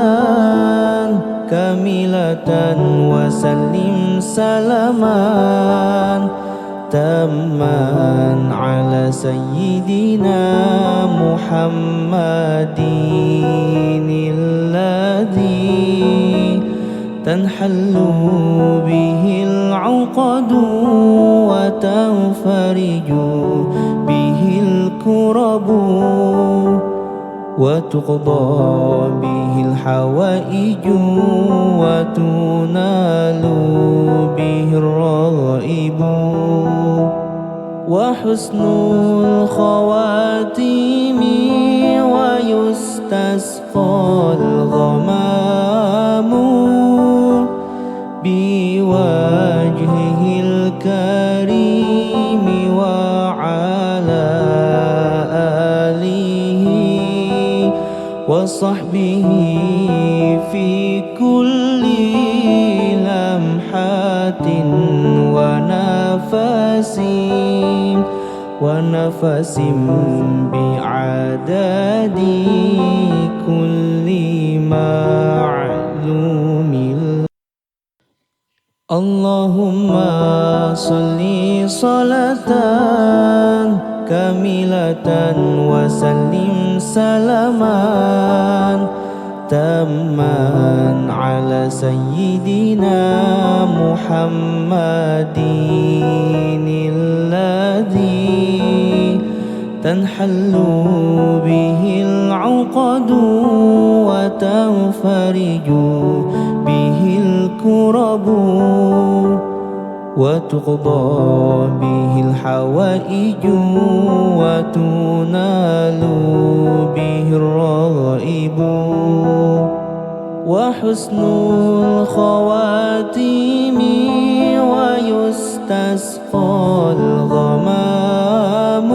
S1: كاملة وسلم سلاما تاما على سيدنا محمد الذي تنحل به العقد وتنفرج به الكرب وتقضى به الحوائج وتنال به الرغائب وحسن الخواتيم ويستسقى الغمام بوجهه الكريم وعلى آله وصحبه في كل لمحة ونفس بعدد كل معلوم. اللهم صل صلاة كاملة وسلم سلاما تاما على سيدنا محمد الذي تنحل به العقد وتنفرج به الكرب وتقضى به الحوائج وتنال به الرغائب وحسن الخواتيم ويستسقى الغمام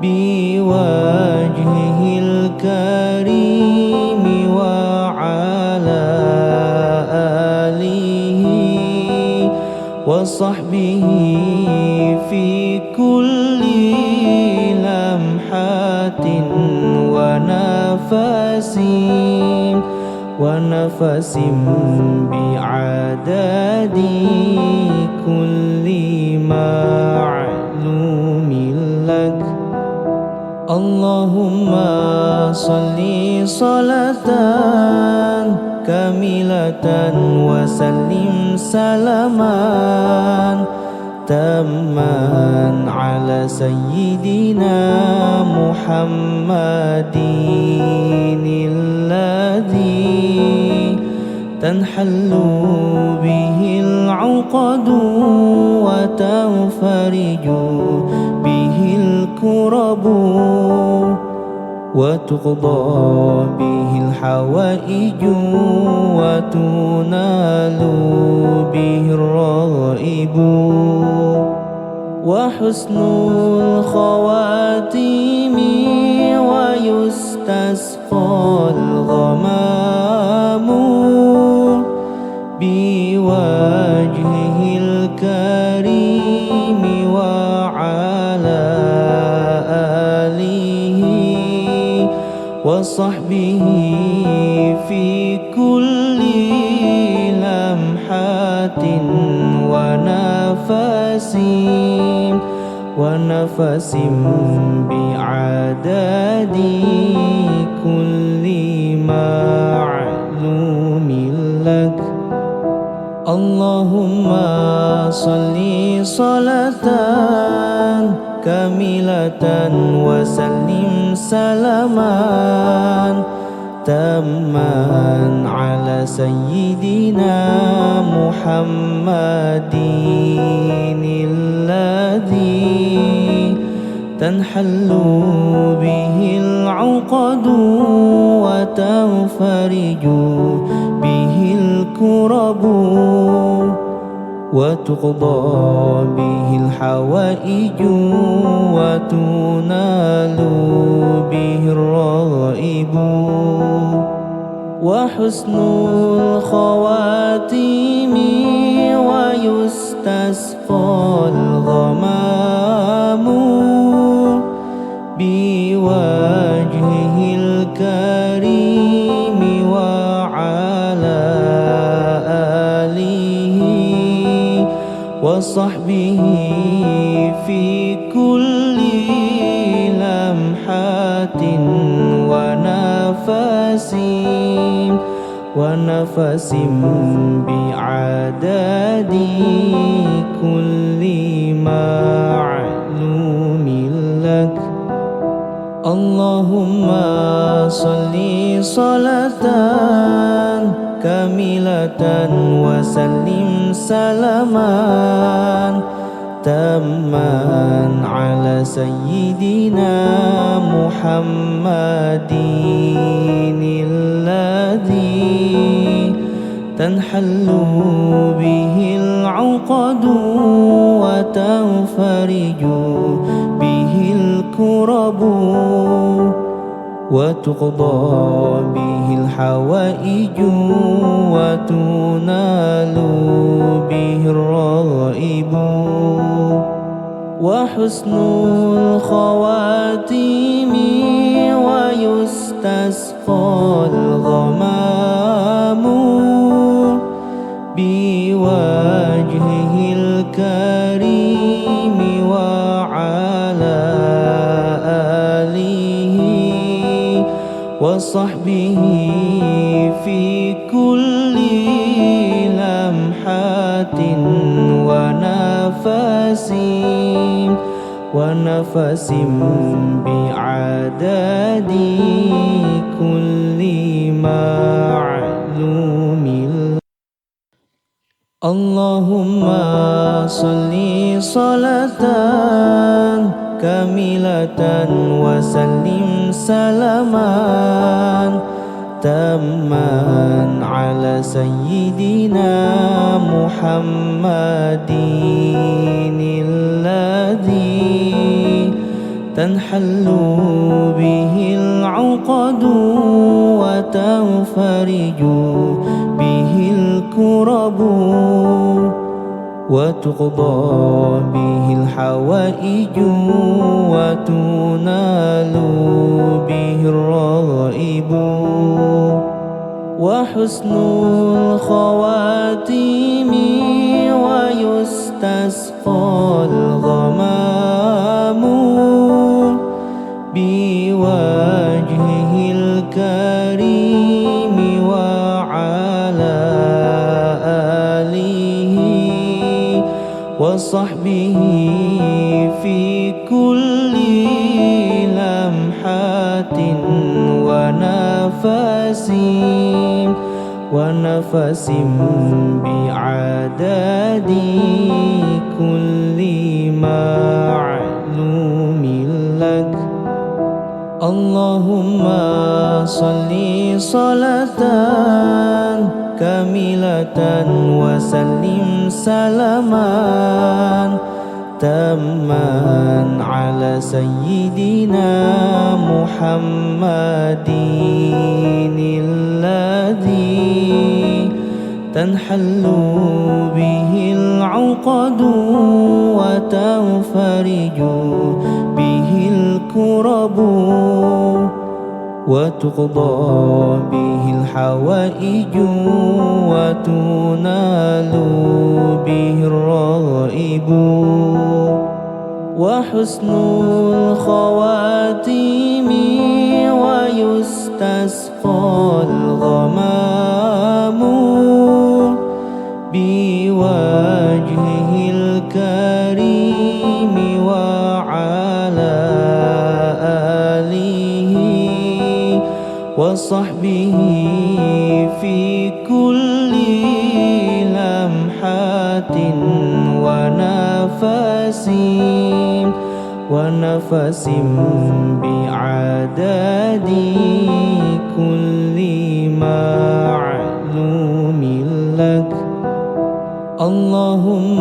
S1: بوجهه الكريم وعلى آله وصحبه في كل لمحة ونفس بعدد كل معلوم لك. اللهم صل صلاة كاملة وسلم سلاما تاما على سيدنا محمد الذي تنحل به العقد وتنفرج به الكرب وتقضى به الحوائج وتنال به الرغائب وحسن الخواتيم ويستسقى الغمام بوجهه الكريم وعلى آله وصحبه في كل لمحة ونفس بعدد كل معلوم لك. اللهم صل صلاة كاملة وسلم سلاما تاما على سيدنا محمد الذي تنحل به العقد وتنفرج به الكرب وتقضى به الحوائج وتنال به الرغائب وحسن الخواتيم ويستسقى الغمام بوجهه الكريم وعلى آله وصحبه في كل لمحة ونفس بعدد كل معلوم لك. اللهم صل صلاة كاملة وسلم سلاما تاما على سيدنا محمد الذي تنحل به العقد وتنفرج به الكرب وتقضى به الحوائج وتنال به الرغائب وحسن الخواتيم ويستسقى الغمام بوجهه الكريم وعلى آله وصحبه في كل لمحة ونفس بعدد كل معلوم. اللهم صل صلاة كاملة وسلم سلاما تاما على سيدنا محمد الذي تنحل به العقد وتنفرج به الكرب وتقضى به الحوائج وتنال به الرغائب وحسن الخواتيم ويستسقى الغمام بوجهه الكريم وعلى آله وصحبه في كل لمحة ونفس بعدد كل معلوم لك. اللهم صل صلاة كاملة وسلم سلاما تاما على سيدنا محمد الذي تنحل به العقد وتنفرج به الكرب وتقضى به الحوائج وتنال به الرغائب وحسن الخواتيم ويستسقى الغمام بوجهه الكريم وعلى آله وصحبه في كل لمحة ونفس بعدد كل معلوم لك. اللهم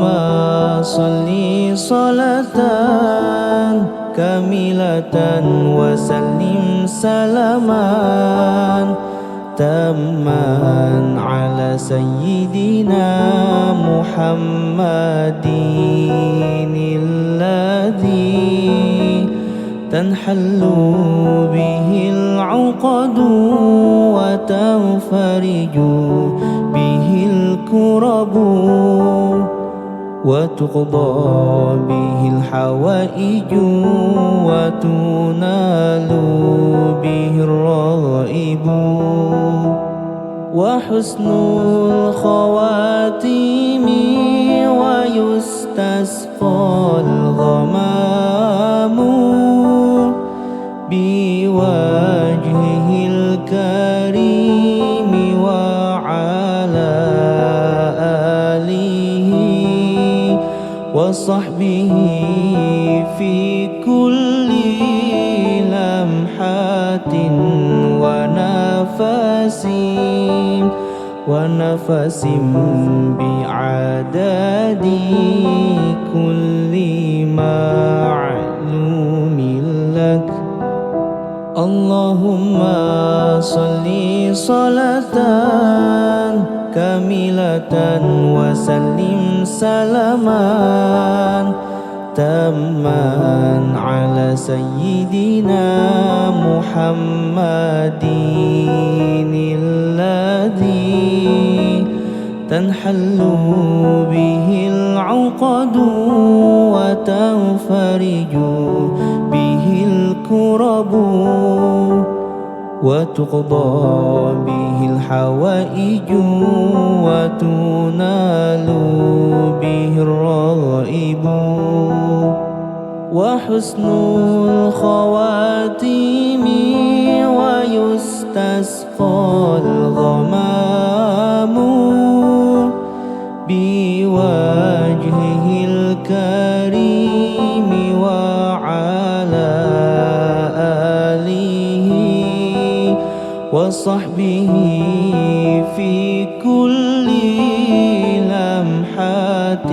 S1: صل صلاة كاملة وسلم سلاما تاما على سيدنا محمد الذي تنحل به العقد وتنفرج به الكرب وتقضى به الحوائج وتنال به الرغائب وحسن الخواتيم ويستسقى الغمام بوجهه الكريم وعلى آله وصحبه في كل لمحة ونفس بعدد كل معلوم لك. اللهم صل صلاة كاملة وسلم سلاما تاما على سيدنا محمد الذي تنحل به العقد وتنفرج به الكرب وتقضى به الحوائج وتنال به الرغائب وحسن الخواتيم ويستسقى الغمام في كل لمحة ونفس بعدد كل معلوم لك. اللهم صل صلاة كاملة وسلم سلاما تاما على سيدنا محمد الذي تنحل به العقد وتنفرج به الكرب وتقضى به الحوائج وتنال به الرغائب وحسن الخواتيم ويستسقى الغمام بوجهه الكريم وعلى آله وصحبه في كل لمحة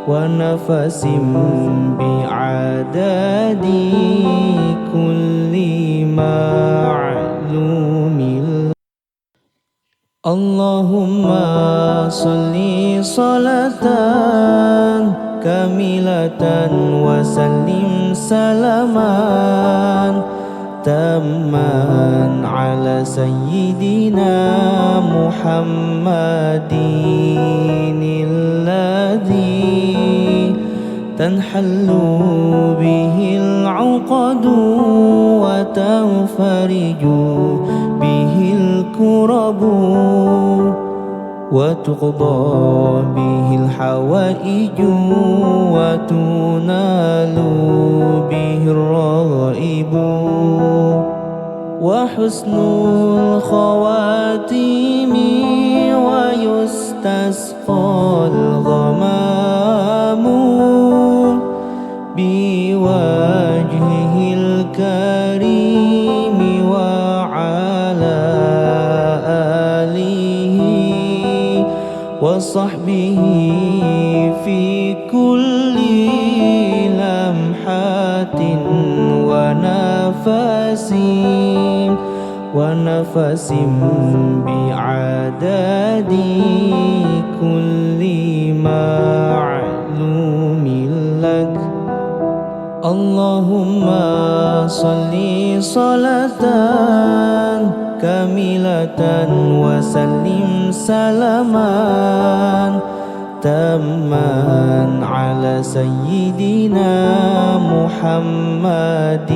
S1: ونفس بعدد كل معلوم. اللهم صل صلاة كاملة وسلم سلاما تاما على سيدنا محمد الذي تنحل به العقد وتنفرج به الكرب وتقضى به الحوائج وتنال به الرغائب وحسن الخواتيم ويستسقى الغمام بوجهه الكريم وعلى آله وصحبه في كل لمحة ونفس بعدد كل معلوم لك. اللهم صل صلاة كاملة وسلم سلاما تاما على سيدنا محمد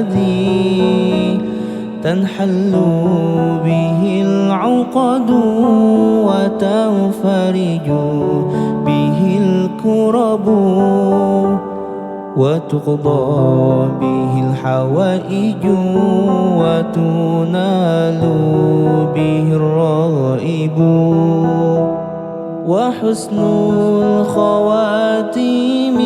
S1: الذي تنحل به العقد وتنفرج به الكرب وتقضى به الحوائج وتنال به الرغائب وحسن الخواتيم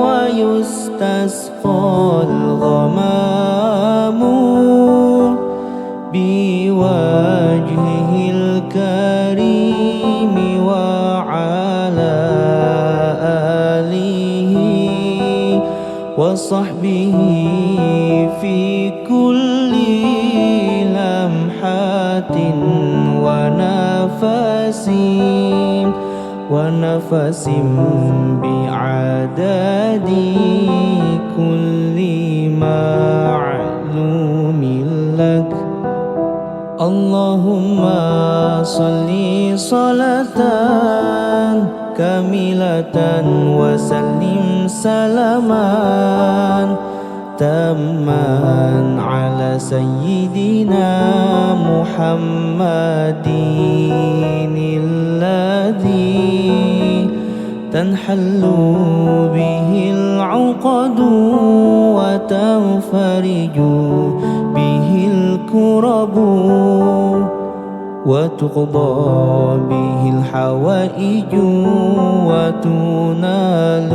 S1: ويستسقى الغمام بوجهه الكريم وعلى آله وصحبه في كل لمحة ونفس بعدد كل معلوم لك. اللهم صل صلاة كاملة وسلم سلاما تاما على سيدنا محمد الذي تنحل به العقد وتنفرج به الكرب وتقضى به الحوائج وتنال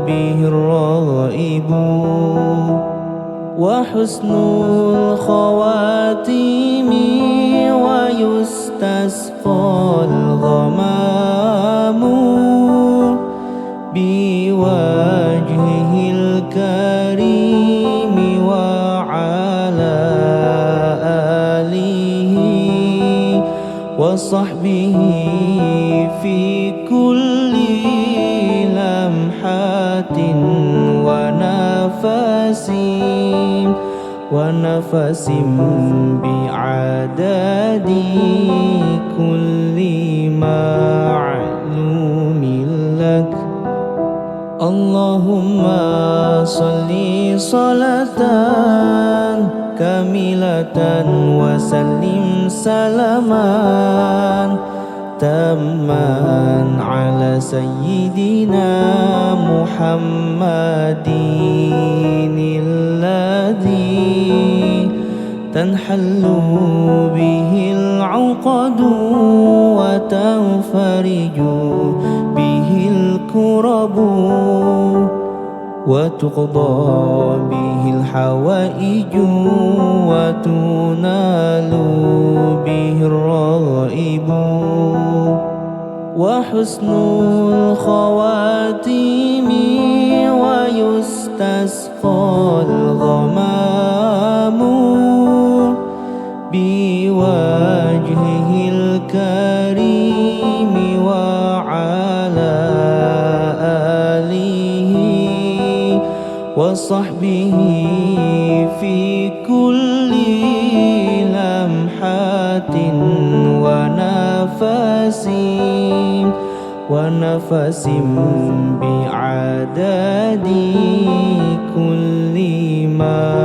S1: به الرغائب وحسن الخواتيم ويستسقى الغمام بوجهه الكريم وعلى آله وصحبه في كل لمحة ونفس بعدد كل معلوم لك. اللهم صل صلاة كاملة وسلم سلاما تاما على سيدنا محمد الذي تنحل به العقد وتنفرج به الكرب وتقضى به الحوائج وتنال به الرغائب وحسن الخواتيم ويستسقى الغمام بوجهه الكريم وعلى آله وصحبه في كل لمحة ونفس بعدد كل ما